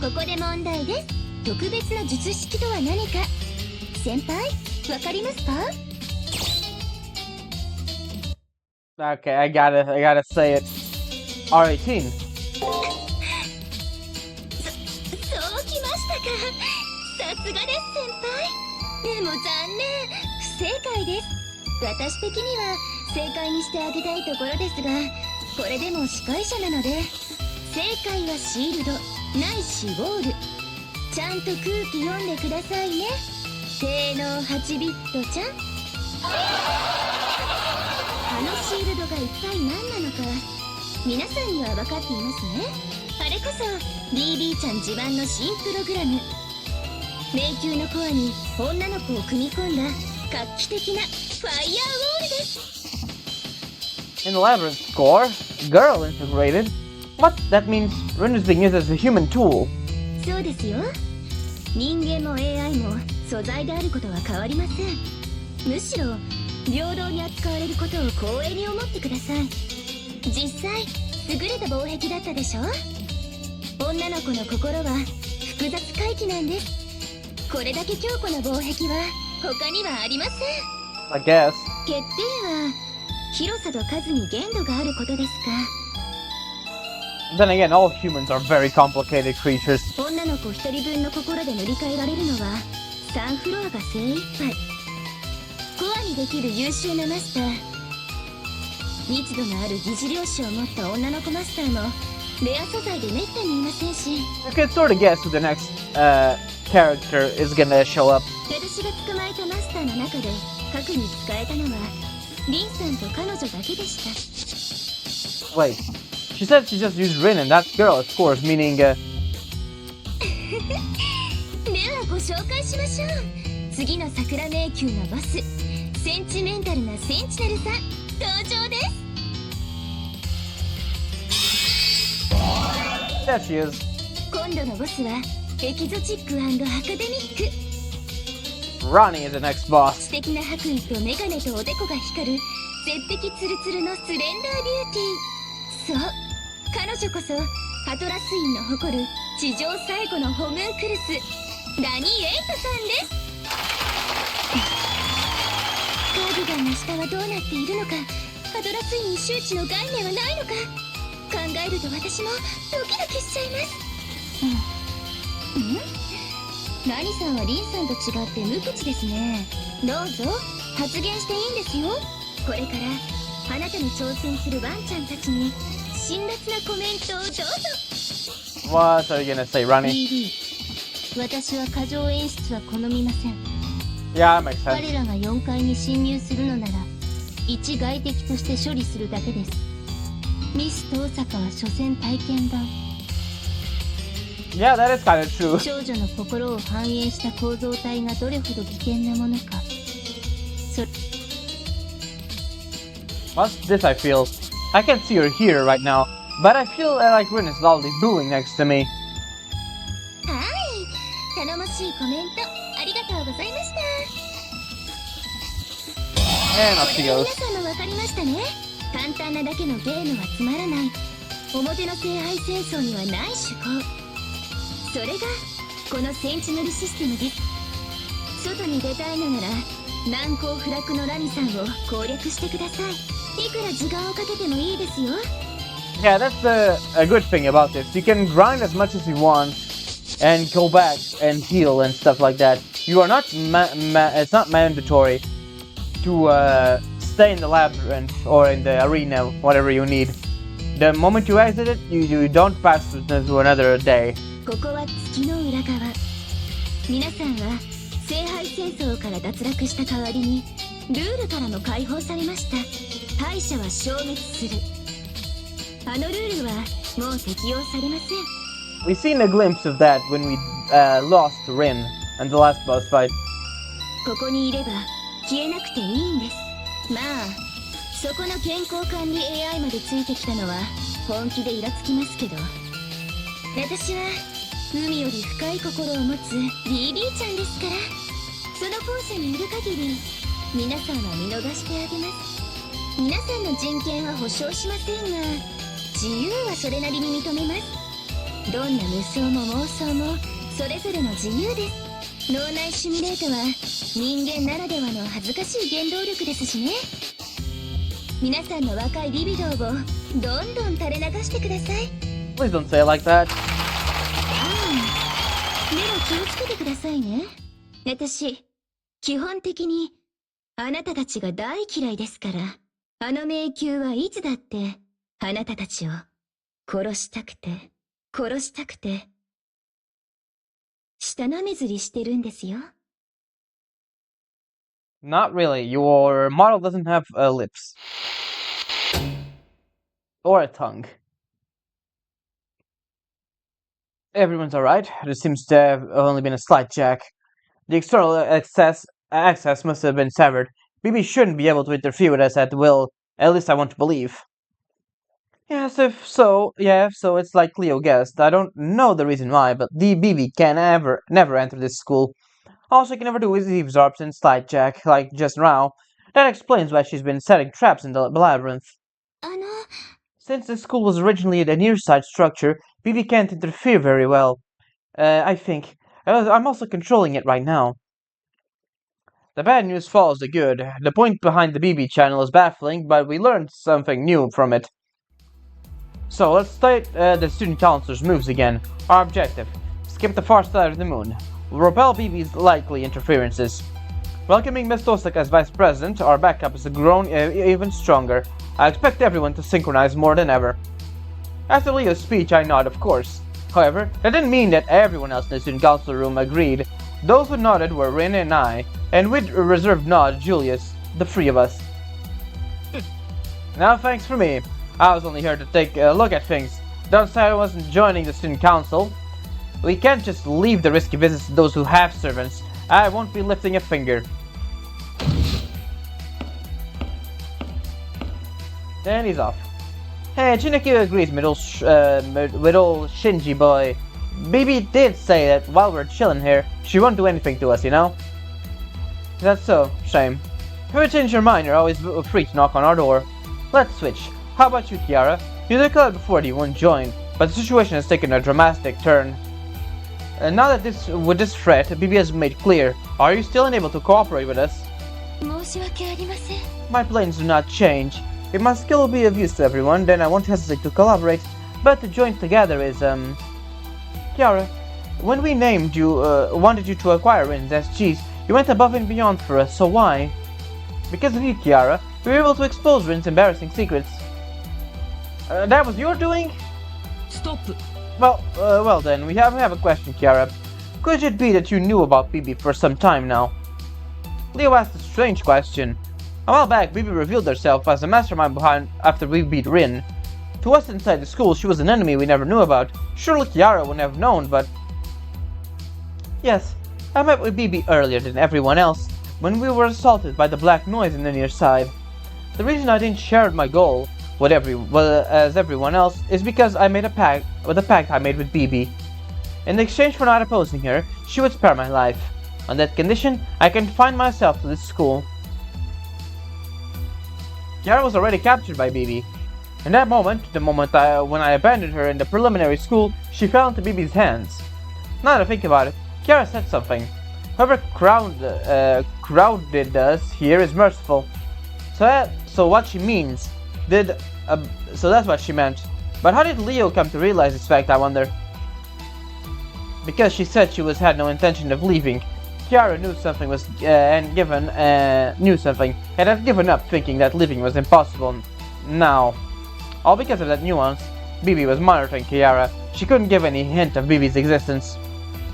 ここで問題です。特別な術式とは何か先輩わかりますか？ Okay, I gotta say it. R18. そうきましたか。さすがです先輩。でも残念、不正解です。私的には正解にしてあげたいところですが、これでも司会者なので、正解はシールドないしウォール。ちゃんと空気読んでくださいね。低能8ビットちゃん。あのシールドが一体何なのか皆さんには分かっていますね。あれこそ BB ちゃん自慢の新プログラム、迷宮のコアに女の子を組み込んだ画期的なファイヤーウォールです。 In the labyrinth core, girl integrated. What? That means Rin is being used as a human tool. そうですよ。人間も AI も素材であることは変わりません。むしろ平等に扱われることを光栄に思ってください。実際優れた防壁だったでしょ。女の子の心は複雑回帰なんです。これだけ強固な防壁は他にはありません。 I guess. 欠点は広さと数に限度があることですか。 Then again, all humans are very complicated creatures. 女の子一人分の心で塗り替えられるのは3フロアが精一杯。コアにできる優秀なマスター、密度のある疑似量子を持った女の子マスターもレア素材でめったにいませんし、 You can sort of guess who the next character is gonna show up. 私が捕まえたマスターの中で核に使えたのはリンさんと彼女だけでした。 Wait, she said she just used Rin and that girl, of course, meaning ではご紹介しましょう。次の桜迷宮のボス、センチメンタルなセンチネルさん登場です。 there she is. 今度のボスはエキゾチック&アカデミック。 Ronnie is the next boss. 素敵な白衣とメガネとおでこが光る絶壁ツルツルのスレンダービューティー。そう、彼女こそハトラス院の誇る地上最後のホムンクルス、ラニー・エイトさんです。カーディガンの下はどうなっているのか、ハドラス院に周知の概念はないのか考えると私もドキドキしちゃいます。ラニさんはリンさんと違って無口ですね。どうぞ発言していいんですよ。これからあなたに挑戦するワンちゃんたちに辛辣なコメントをどうぞ。 What are you gonna say, Ronnie? BB、 私は過剰演出は好みません。 Yeah, that makes 彼 sense. らが4階に侵入するのなら一外敵として処理するだけです。ミスと大阪は所詮体験版。 Yeah, that is kind of true. 少女の心を反映した構造体がどれほど危険なものか、What's this I feel? I can't see her here right now, but I feel like Rin is loudly booing next to me. はい、頼もしいコメントありがとうございました。 And off こ she れは goes. 皆さんも分かりましたね。簡単なだけのゲームはつまらない、表の聖杯戦争にはない趣向、それがこのセンチネルシステムです。外に出たいのなら難攻不落のラニさんを攻略してください。いくら時間をかけてもいいですよ。 Yeah, that's a good thing about this. You can grind as much as you want and go back and heal and stuff like that. You are not it's not mandatory to stay in the labyrinth or in the arena, whatever you need. The moment you exit it, you don't pass to another day. ここは月の裏側。皆さんは聖杯戦争から脱落した代わりにルールからも解放されました。敗者は消滅する。あのルールはもう適用されません。 We seen a glimpse of that when we lost Rin in the last boss fight. ここにいれば消えなくていいんです。まあそこの健康管理 AI までついてきたのは本気でイラつきますけど、私は海より深い心を持つ BB ちゃんですから、その後世にいる限り皆さんは見逃してあげます。皆さんの人権は保証しませんが、自由はそれなりに認めます。どんな無双も妄想もそれぞれの自由です。脳内シミュレートは人間ならではの恥ずかしい原動力ですしね。皆さんの若いリビドーをどんどん垂れ流してください。 Please don't say it like that. でも気をつけてくださいね。私基本的にあなたたちが大嫌いですから、あの迷宮はいつだってあなたたちを殺したくて殺したくて舌なめずりしてるんですよ。 Not really. Your model doesn't have lips. Or a tongue. Everyone's alright. There seems to have only been a slight jack. The external access must have been severed. BB shouldn't be able to interfere with us at will. At least I want to believe. Yes, if so it's like Leo guessed. I don't know the reason why, but the BB can never enter this school. All she can ever do is eavesdrop and slide jack, like just now. That explains why she's been setting traps in the labyrinth. Since the school was originally a near-side structure, BB can't interfere very well. I think. I'm also controlling it right now. The bad news follows the good. The point behind the BB channel is baffling, but we learned something new from it. So let's state the student counselor's moves again. Our objective: skip the far side of the moon. Repel BB's likely interferences. Welcoming Ms. Tosaka as vice president, our backup has grown even stronger. I expect everyone to synchronize more than ever. After Leo's speech, I nod, of course. However, that didn't mean that everyone else in the student council room agreed. Those who nodded were Rin and I, and with a reserved nod, Julius, the three of us. Now thanks for me. I was only here to take a look at things. Don't say I wasn't joining the student council. We can't just leave the risky business to those who have servants. I won't be lifting a finger. And he's off. Hey, Chinaki agrees with old Shinji boy. BB did say that while we're chilling here, she won't do anything to us, you know? That's so. Shame. If you change your mind, you're always free to knock on our door. Let's switch. How about you, Kiara? You declared before that you won't join, but the situation has taken a dramatic turn. Now that with this threat, BB has made clear, are you still unable to cooperate with us? My plans do not change. If my skill will be of use to everyone, then I won't hesitate to collaborate, but to join together is, Kiara, when we wanted you to acquire Rin's SGs, you went above and beyond for us, so why? Because of you, Kiara, we were able to expose Rin's embarrassing secrets. That was your doing? Stop. Well then, we have a question, Kiara. Could it be that you knew about BB for some time now? Leo asked a strange question. A while back, BB revealed herself as the mastermind behind after we beat Rin. To us inside the school, she was an enemy we never knew about. Surely Kiara would have known, but... Yes, I met with BB earlier than everyone else, when we were assaulted by the black noise in the near side. The reason I didn't share my goal as everyone else is because I made a pact I made with BB. In exchange for not opposing her, she would spare my life. On that condition, I confined myself to this school. Kiara was already captured by BB. In that moment, when I abandoned her in the preliminary school, she fell into BB's hands. Now that I think about it, Kiara said something. Whoever crowded us here is merciful. So what she means, so that's what she meant. But how did Leo come to realize this fact, I wonder? Because she said she had no intention of leaving. Kiara knew something was and had given up thinking that leaving was impossible. Now, all because of that nuance, BB was monitoring Kiara. She couldn't give any hint of BB's existence.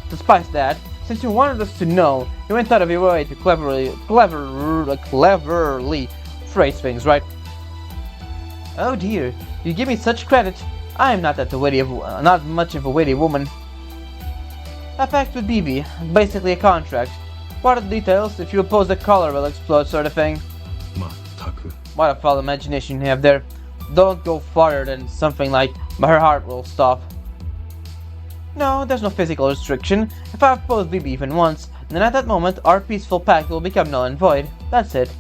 Despite that, since you wanted us to know, you went out of your way to cleverly phrase things, right? Oh dear, You give me such credit. I am not not much of a witty woman. A pact with BB, basically a contract. What are the details? If you oppose, the collar will explode, sort of thing. まったく What a foul imagination you have there. Don't go farther than something like her heart will stop. No, there's no physical restriction. If I oppose BB even once, then at that moment our peaceful pact will become null and void. That's it.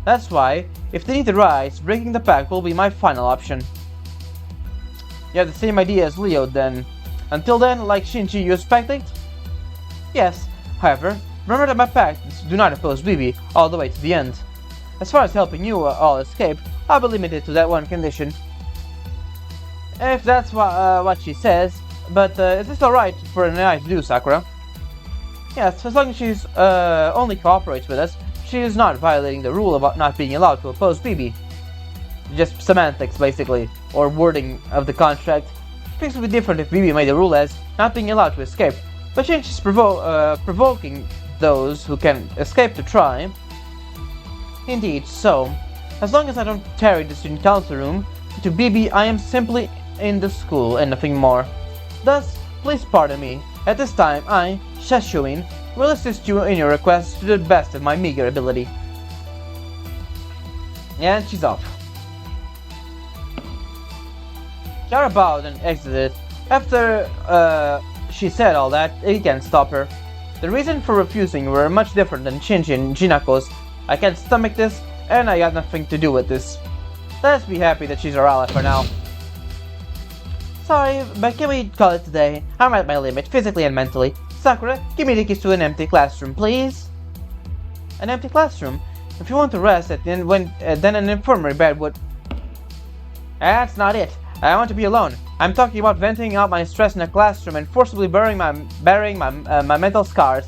That's why, if the need arises, breaking the pact will be my final option. You have the same idea as Leo then. Until then, like Shinji, you spectate? Yes, however, remember that my pacts do not oppose BB all the way to the end. As far as helping you all escape, I'll be limited to that one condition. If that's what she says, but is this alright for an AI to do, Sakura? Yes, as long as she's only cooperates with us, she is not violating the rule about not being allowed to oppose BB. Just semantics, basically, or wording of the contract. Things would be different if BB made the rule as not being allowed to escape, but since she's provoking those who can escape to try. Indeed, so, as long as I don't tarry the student council room, to BB I am simply in the school and nothing more. Thus, please pardon me. At this time, I, Shashuin, will assist you in your request to the best of my meager ability. And she's off. Kiara bowed and exited. After she said all that, he can't stop her. The reason for refusing were much different than Shinji and Jinako's. I can't stomach this, and I got nothing to do with this. Let's be happy that she's our ally for now. Sorry, but can we call it today? I'm at my limit, physically and mentally. Sakura, give me the keys to an empty classroom, please. An empty classroom? If you want to rest at the end, then an infirmary bed would... That's not it. I want to be alone. I'm talking about venting out my stress in a classroom and forcibly burying my mental scars.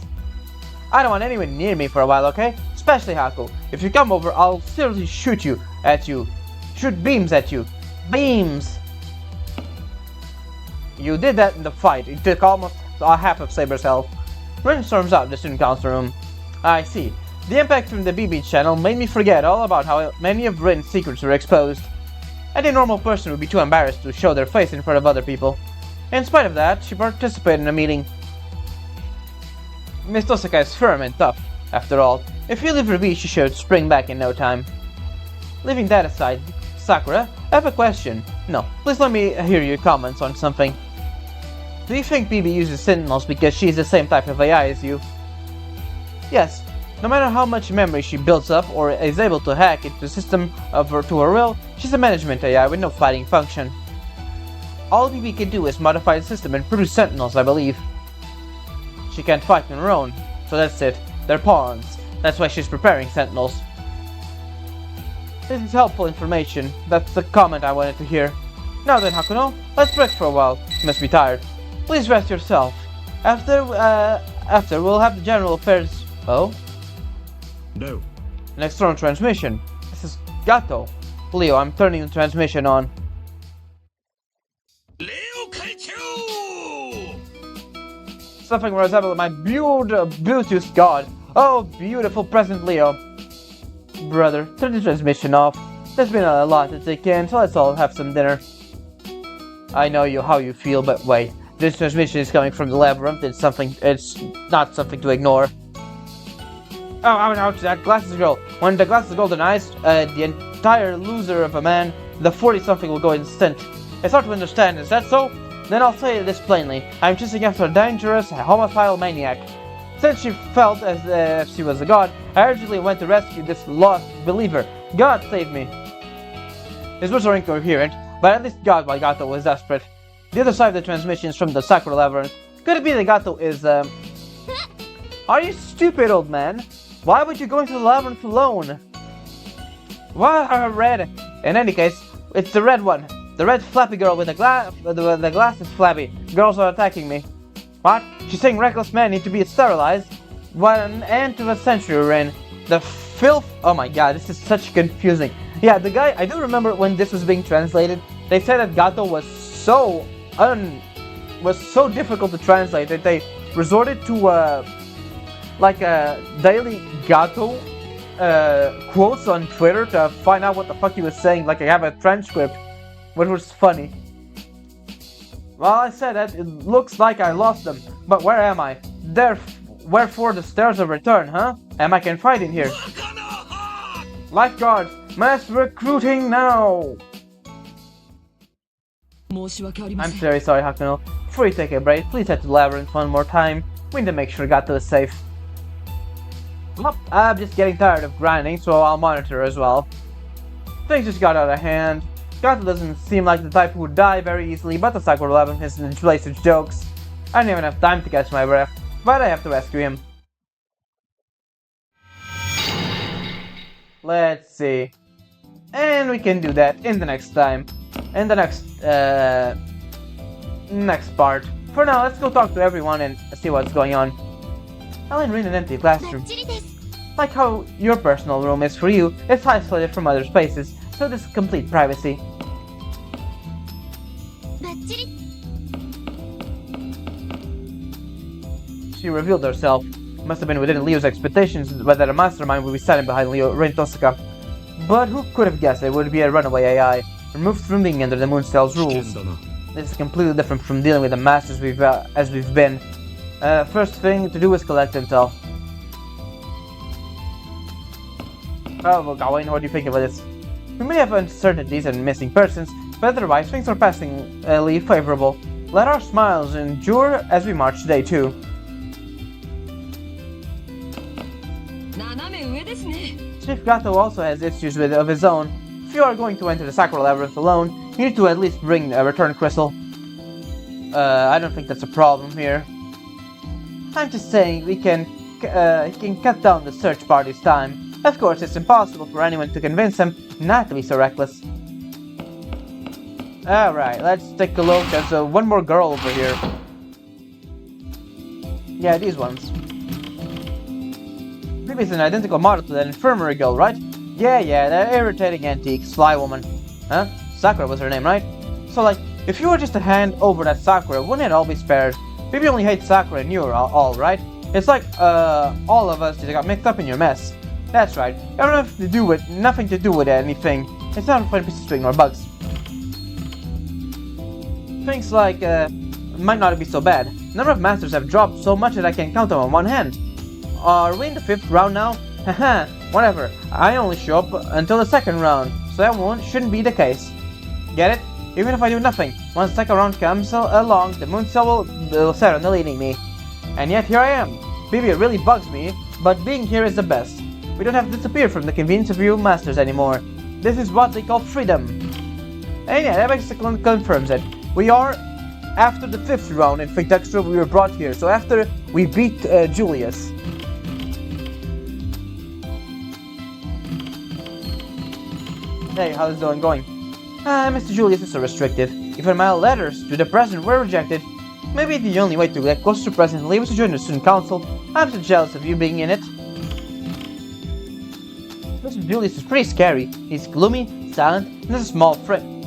I don't want anyone near me for a while, okay? Especially Haku. If you come over, I'll seriously shoot at you. Shoot beams at you. Beams! You did that in the fight. It took almost half of Saber's health. Rin storms out the student council room. I see. The impact from the BB channel made me forget all about how many of Rin's secrets were exposed. Any normal person would be too embarrassed to show their face in front of other people. In spite of that, she participated in a meeting. Miss Tosaka is firm and tough. After all, if you leave her be, she should spring back in no time. Leaving that aside, Sakura, I have a question. No, please let me hear your comments on something. Do you think BB uses sentinels because she's the same type of AI as you? Yes. No matter how much memory she builds up or is able to hack into the system to her will, she's a management AI with no fighting function. All BB can do is modify the system and produce sentinels, I believe. She can't fight on her own, so that's it. They're pawns. That's why she's preparing sentinels. This is helpful information. That's the comment I wanted to hear. Now then, Hakuno, let's rest for a while. You must be tired. Please rest yourself. After we'll have the general affairs... Oh? No. An external transmission. This is Gato. Leo, I'm turning the transmission on. Leo Kaicho! Something resembling my beauteous god. Oh, beautiful present Leo. Brother, turn the transmission off. There's been a lot to take in, so let's all have some dinner. I know how you feel, but wait. This transmission is coming from the labyrinth. It's not something to ignore. Oh, ouch, that glasses girl. When the glasses girl denies the entire loser of a man, the 40-something will go instant. It's hard to understand, is that so? Then I'll say this plainly. I'm chasing after a dangerous, homicidal maniac. Since she felt as if she was a god, I urgently went to rescue this lost believer. God save me. His words are incoherent, but at least God by Gato was desperate. The other side of the transmission is from the Sakura Labyrinth. Could it be that Gato is, Are you stupid, old man? Why would you go into the labyrinth alone? Why red? In any case, it's the red one. The red flappy girl with the glasses flappy. Girls are attacking me. What? She's saying reckless men need to be sterilized? What an end to a century we're in. The filth... Oh my god, this is such confusing. Yeah, the guy... I do remember when this was being translated, they said that Gato was so difficult to translate that they resorted to daily Gato quotes on Twitter to find out what the fuck he was saying. Like, I have a transcript. which was funny. Well, I said that it looks like I lost them, but where am I? Wherefore the stairs of return, huh? Am I can fight in here? Lifeguards, mass recruiting now! 申し訳ありま I'm せん。 very sorry, Hakuno. Before you take a break, please head to the labyrinth one more time. We need to make sure we got to the safe. Well, I'm just getting tired of grinding, so I'll monitor as well. Things just got out of hand. Gato doesn't seem like the type who would die very easily, but the Sakura Labyrinth is in place of jokes. I don't even have time to catch my breath, but I have to rescue him. Let's see. And we can do that in the next time. In the next part. For now, let's go talk to everyone and see what's going on. Ellen, we're in an empty classroom. Like how your personal room is for you, it's isolated from other spaces, so there's complete privacy. She revealed herself. Must have been within Leo's expectations that a mastermind would be standing behind Leo Rin Tosaka. But who could have guessed it would be a runaway AI, removed from being under the Moonstell's rules? This is completely different from dealing with the masters as we've been. First thing to do is collect intel. Oh, Gawain, what do you think of this? We may have uncertainties and missing persons, but otherwise things are passingly favorable. Let our smiles endure as we march today too. 斜め上ですね。 Chief Gato also has issues of his own. If you are going to enter the Sakura Labyrinth alone, you need to at least bring a return crystal. I don't think that's a problem here. I'm just saying he can cut down the search party's time. Of course, it's impossible for anyone to convince him not to be so reckless. Alright, let's take a look. There's one more girl over here. Yeah, these ones. Maybe it's an identical model to that infirmary girl, right? Yeah, that irritating antique sly woman. Huh? Sakura was her name, right? So, like, if you were just to hand over that Sakura, wouldn't it all be spared? People only hate Sakura and you are all, right? It's like, all of us just got mixed up in your mess. That's right. You have nothing to do with anything. It's not a funny piece of string or bugs. Things like, might not be so bad. Number of masters have dropped so much that I can count them on one hand. Are we in the 5th round now? Haha, whatever. I only show up until the 2nd round, so that shouldn't be the case. Get it? Even if I do nothing, once the 2nd round comes along, the Moonstone will certainly leading me. And yet here I am. Maybe it really bugs me, but being here is the best. We don't have to disappear from the convenience of real masters anymore. This is what they call freedom. And yeah, that basically confirms it. We are after the 5th round in Fake Extra we were brought here, so after we beat Julius. Hey, how's it going? Mr. Julius is so restrictive. Even my letters to the president were rejected. Maybe the only way to get closer to President Lee was to join the student council. I'm so jealous of you being in it. Mr. Julius is pretty scary. He's gloomy, silent, and has a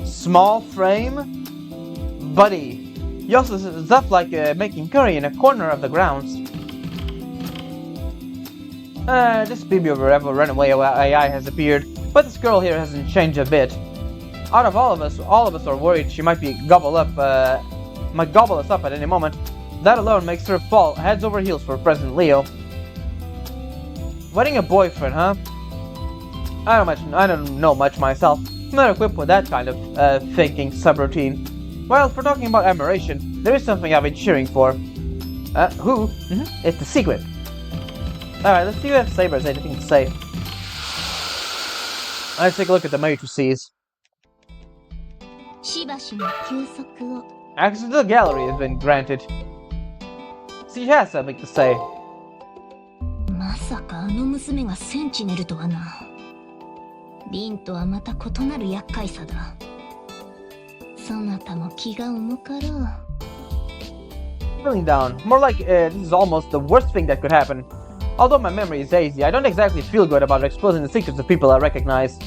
small frame? Buddy. He also does stuff like making curry in a corner of the grounds. This baby over ever runaway AI has appeared, but this girl here hasn't changed a bit. Out of all of us are worried she might gobble us up at any moment. That alone makes her fall heads over heels for President Leo. Wedding a boyfriend, huh? I don't know much myself. I'm not equipped with that kind of thinking subroutine. Well, if we're talking about admiration, there is something I've been cheering for. Who? It's the secret. Alright, let's see if Saber has anything to say. Let's take a look at the matrices. Access to the gallery has been granted. She has something to say. まさかあの娘がセンチネルとはな。リンとはまた異なる厄介さだ。そなたも気が重かろう。 Feeling down. More like this is almost the worst thing that could happen. Although my memory is hazy, I don't exactly feel good about exposing the secrets of people I recognize.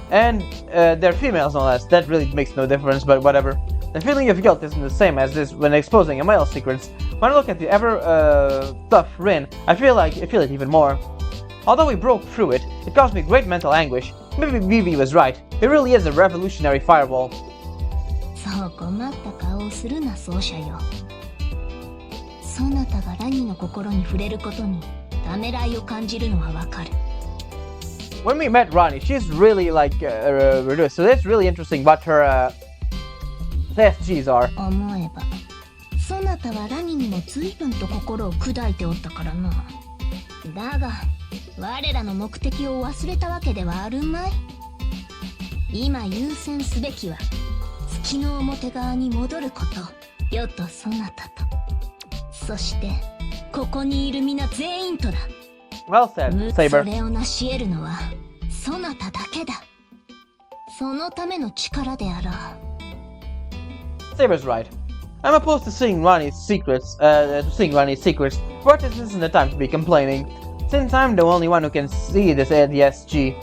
And they're females no less. That really makes no difference, but whatever. The feeling of guilt isn't the same as this when exposing a male's secrets. When I look at the tough Rin, I feel it even more. Although we broke through it, it caused me great mental anguish. Maybe Vivi was right. It really is a revolutionary firewall. そう困った顔をするな奏者よ。そなたがラニの心に触れることにためらいを感じるのはわかる。When we met Ronnie, she's really like reduced. So that's really interesting what her SGs are. 思えばそなたはラニにも随分と心を砕いておったからな。だが我らの目的を忘れたわけではあるまい。今優先すべきは月の表側に戻ること。よとそなたと、そしてここにいる皆全員とだ。Well said, そ Saber. れを成し得るのはそなただけだ。そのための力であろう。 Saber's right. I'm opposed to seeing Ronnie's secrets, but this isn't the time to be complaining, since I'm the only one who can see this at the SG.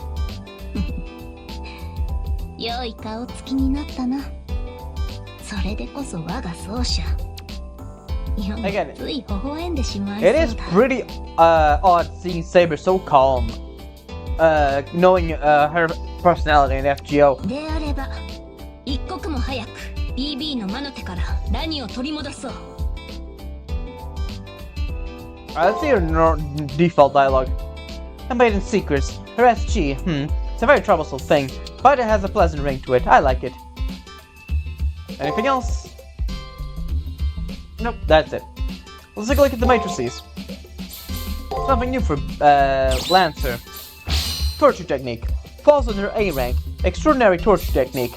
良い顔つきになったな。それでこそ我が奏者。Again, つい微笑んでしまいそう it だ。 is pretty odd seeing Saber so calm, knowing her personality in FGO. であれば一刻も早く BB の魔の手からラニを取り戻そう。 Let's see her default dialogue. I'm hiding secrets. Her SG, it's a very troublesome thing, but it has a pleasant ring to it. I like it. Anything else? Nope, that's it. Let's take a look at the matrices. Something new for Lancer. Torture technique. Falls under A rank. Extraordinary torture technique.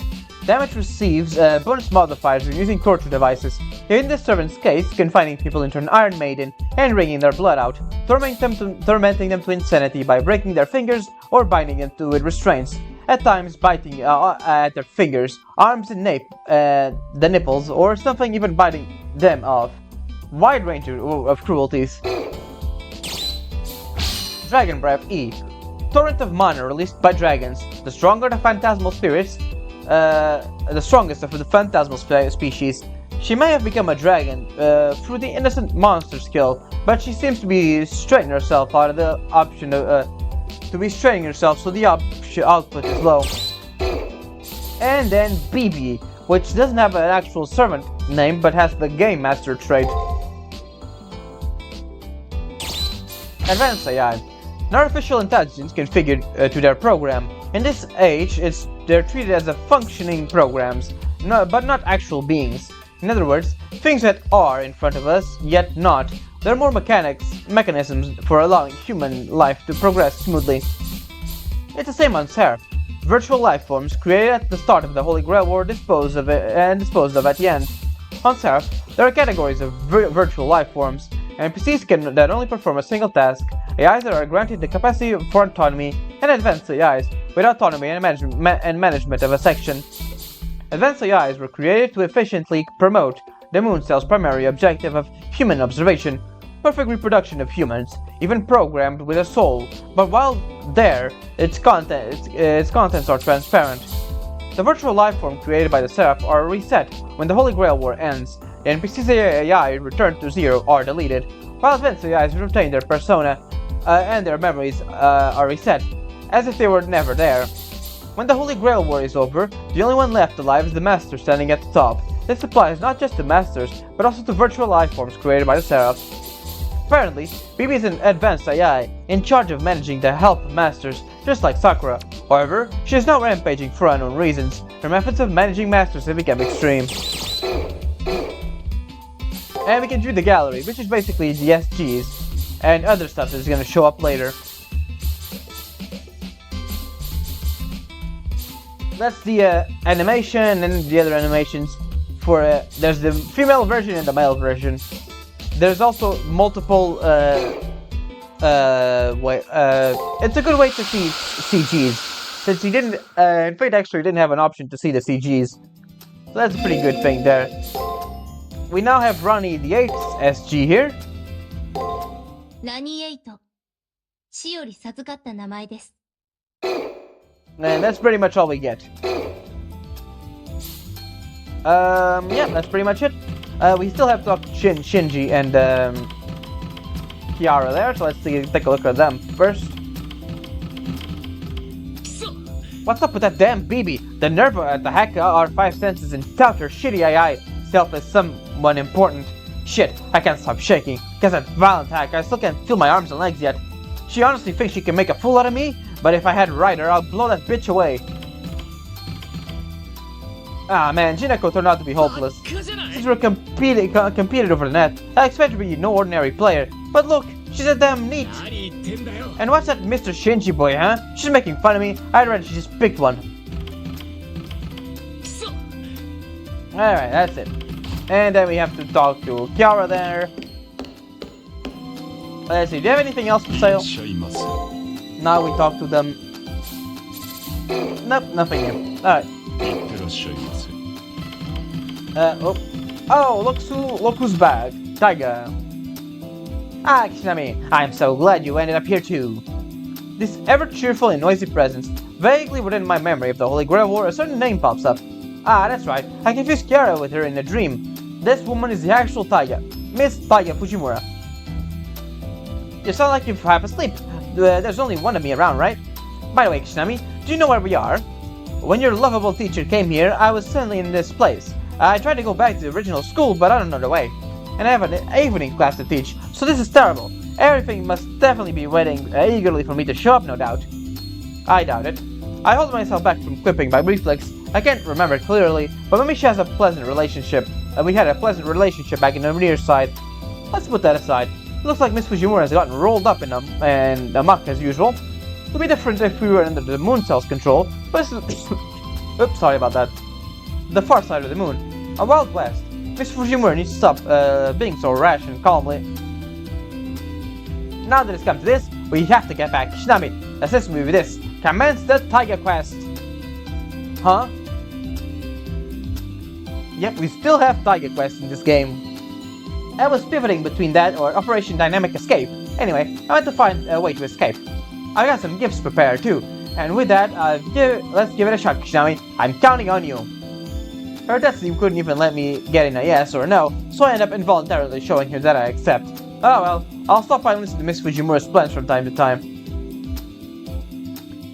Damage receives bonus modifiers when using torture devices. In this servant's case, confining people into an Iron Maiden and wringing their blood out, tormenting them to insanity by breaking their fingers or binding them to with restraints. At times, biting at their fingers, arms, and the nipples, or something even biting them off. Wide range of cruelties. Dragon Breath E. Torrent of mana released by dragons. The stronger the phantasmal spirits, the strongest of the phantasmal species. She may have become a dragon through the innocent monster skill, but she seems to be straining herself out of the option to be straining herself, so the output is low. And then BB, which doesn't have an actual servant name, but has the Game Master trait. Advanced AI. An artificial intelligence configured to their program. In this age, they're treated as functioning programs, but not actual beings. In other words, things that are in front of us, yet not. They're more mechanisms for allowing human life to progress smoothly. It's the same on Seraph. Virtual life forms created at the start of the Holy Grail War disposed of at the end. On Seraph, there are categories of virtual life forms. NPCs that only perform a single task, AIs that are granted the capacity for autonomy, and advanced AIs with autonomy and management of a section. Advanced AIs were created to efficiently promote the Moon Cell's primary objective of human observation, perfect reproduction of humans, even programmed with a soul, but while there, its contents are transparent. The virtual life form created by the Seraph are reset when the Holy Grail War ends. The NPCs AI returned to zero or deleted, while advanced AIs retain their persona and their memories are reset, as if they were never there. When the Holy Grail War is over, the only one left alive is the Master standing at the top. This applies not just to Masters, but also to virtual life forms created by the Seraphs. Apparently, BB is an advanced AI, in charge of managing the health of Masters, just like Sakura. However, she is not rampaging for unknown reasons. Her methods of managing Masters have become extreme. And we can view the gallery, which is basically the SGs, and other stuff that's going to show up later. That's the animation, and the other animations for there's the female version and the male version. There's also multiple it's a good way to see CGs, since you didn't in Fate Extra didn't have an option to see the CGs, so that's a pretty good thing there. We now have Ronnie the 8th SG here. ラニエイト、死より授かった名前です。 And that's pretty much all we get. Yeah, that's pretty much it. We still have to talk to Shinji and Kiara there, so let's take a look at them first. くそ What's up with that damn BB? The nerve to hack our five senses and tout her shitty AI self as someone important. Shit, I can't stop shaking. Guess that violent hack, I still can't feel my arms and legs yet. She honestly thinks she can make a fool out of me? But if I had Ryder, I'll blow that bitch away. Ah man, Jinako turned out to be hopeless. Since we're competed over the net, I expect her to be no ordinary player. But look, she's a damn neat. And what's that Mr. Shinji boy, huh? She's making fun of me. I'd rather she just picked one. Alright, that's it. And then we have to talk to Kiara there. Let's see, do you have anything else for sale? Now we talk to them. Nope, nothing new. Alright. Look who's back. Taiga. Ah, Kishinami, I'm so glad you ended up here too. This ever-cheerful and noisy presence, vaguely within my memory of the Holy Grail War, a certain name pops up. Ah, that's right, I confused Kiara with her in a dream. This woman is the actual Taiga, Miss Taiga Fujimura. You sound like you're half asleep. There's only one of me around, right? By the way, Kishinami, do you know where we are? When your lovable teacher came here, I was suddenly in this place. I tried to go back to the original school, but I don't know the way. And I have an evening class to teach, so this is terrible. Everything must definitely be waiting eagerly for me to show up, no doubt. I doubt it. I hold myself back from quipping by reflex. I can't remember it clearly, but maybe she has a pleasant relationship. We had a pleasant relationship back in the rear side. Let's put that aside. It looks like Miss Fujimura has gotten rolled up in a muck as usual. It would be different if we were under the moon cell's control, but oops, sorry about that. The far side of the moon. A wild west. Miss Fujimura needs to stop being so rash and calmly. Now that it's come to this, we have to get back. Kishinami, assist me with this. Commence the Tiger Quest. Huh? Yep, we still have Tiger Quest in this game. I was pivoting between that or Operation Dynamic Escape. Anyway, I went to find a way to escape. I got some gifts prepared too. And with that, let's give it a shot, Kishinami. I'm counting on you. Her destiny couldn't even let me get in a yes or a no, so I ended up involuntarily showing her that I accept. Oh well, I'll stop by and listen to Miss Fujimura's plans from time to time.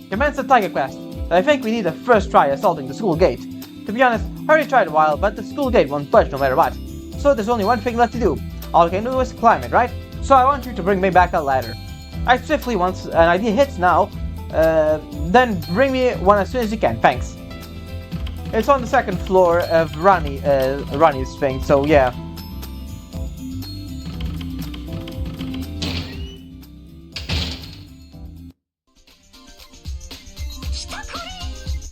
Commence the Tiger Quest. I think we need a first try assaulting the school gate. To be honest, I already tried a while, but the school gate won't budge no matter what. So there's only one thing left to do. All I can do is climb it, right? So I want you to bring me back a ladder. I swiftly, once an idea hits now, then bring me one as soon as you can, thanks. It's on the second floor of Ronnie's thing, so yeah.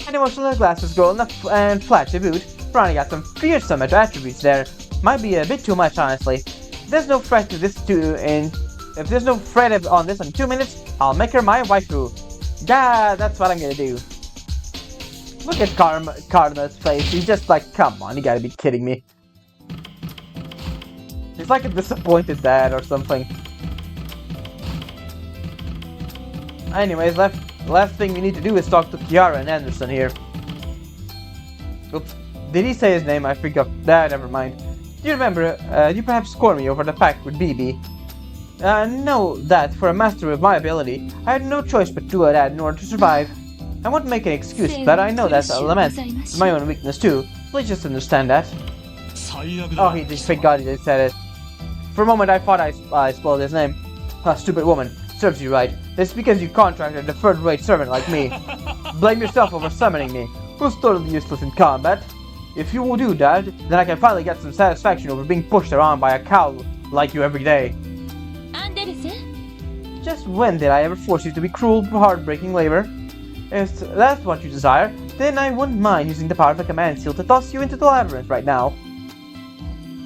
An emotional glasses girl and flat to boot. Ronnie got some fearsome attributes there. Might be a bit too much, honestly. If there's no threat on this in 2 minutes, I'll make her my waifu. Yeah, that's what I'm gonna do. Look at Karna's face. He's just like, come on, you gotta be kidding me. He's like a disappointed dad or something. Anyways, last thing we need to do is talk to Kiara and Anderson here. Oops. Did he say his name? I forgot. Never mind. Do you remember, you perhaps score me over the pack with BB? Know that, for a master of my ability, I had no choice but to do that in order to survive. I won't make an excuse, but I know that's a lament. It's my own weakness too. Please just understand that. Oh, thank God he just said it. For a moment I thought I spoiled his name. Stupid woman. Serves you right. It's because you contracted a third-rate servant like me. Blame yourself over summoning me. Who's totally useless in combat. If you will do that, then I can finally get some satisfaction over being pushed around by a cow like you every day. Just when did I ever force you to be cruel, heartbreaking labor? If that's what you desire, then I wouldn't mind using the power of a command seal to toss you into the labyrinth right now.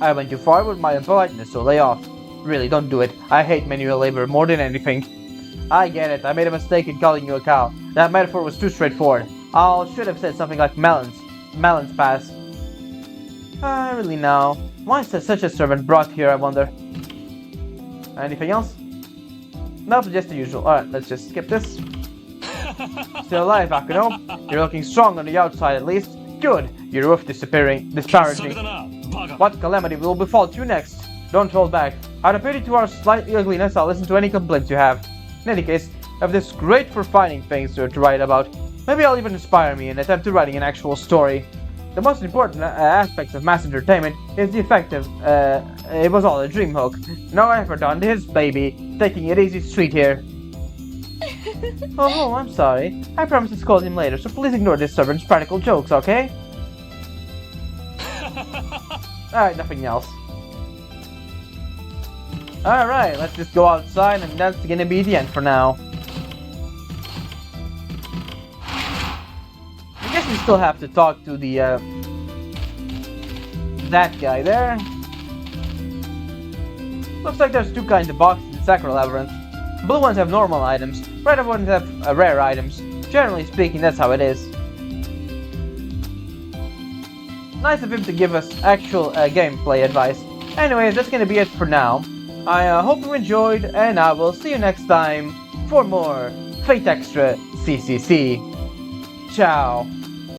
I went too far with my impoliteness, so lay off. Really, don't do it. I hate manual labor more than anything. I get it, I made a mistake in calling you a cow. That metaphor was too straightforward. I should have said something like melons pass. Really now. Why is such a servant brought here, I wonder? Anything else? Nope, just the usual. Alright, let's just skip this. Still alive, Akuno. You're looking strong on the outside at least. Good. Your roof disparaging. What calamity will befall you next? Don't hold back. Out of pity to our slightly ugliness, I'll listen to any complaints you have. In any case, I have this great for finding things to write about. Maybe it'll even inspire me in attempt to writing an actual story. The most important aspect of mass entertainment is the effect of, it was all a dream hook. No effort on his baby, taking it easy street here. Oh, I'm sorry. I promise to scold him later, so please ignore this servant's practical jokes, okay? Alright, nothing else. Alright, let's just go outside, and that's gonna be the end for now. I guess we still have to talk to the, that guy there. Looks like there's two kinds of boxes in Sacral Labyrinth. Blue ones have normal items, red ones have rare items. Generally speaking, that's how it is. Nice of him to give us actual gameplay advice. Anyways, that's gonna be it for now. I hope you enjoyed, and I will see you next time for more Fate Extra CCC. Ciao.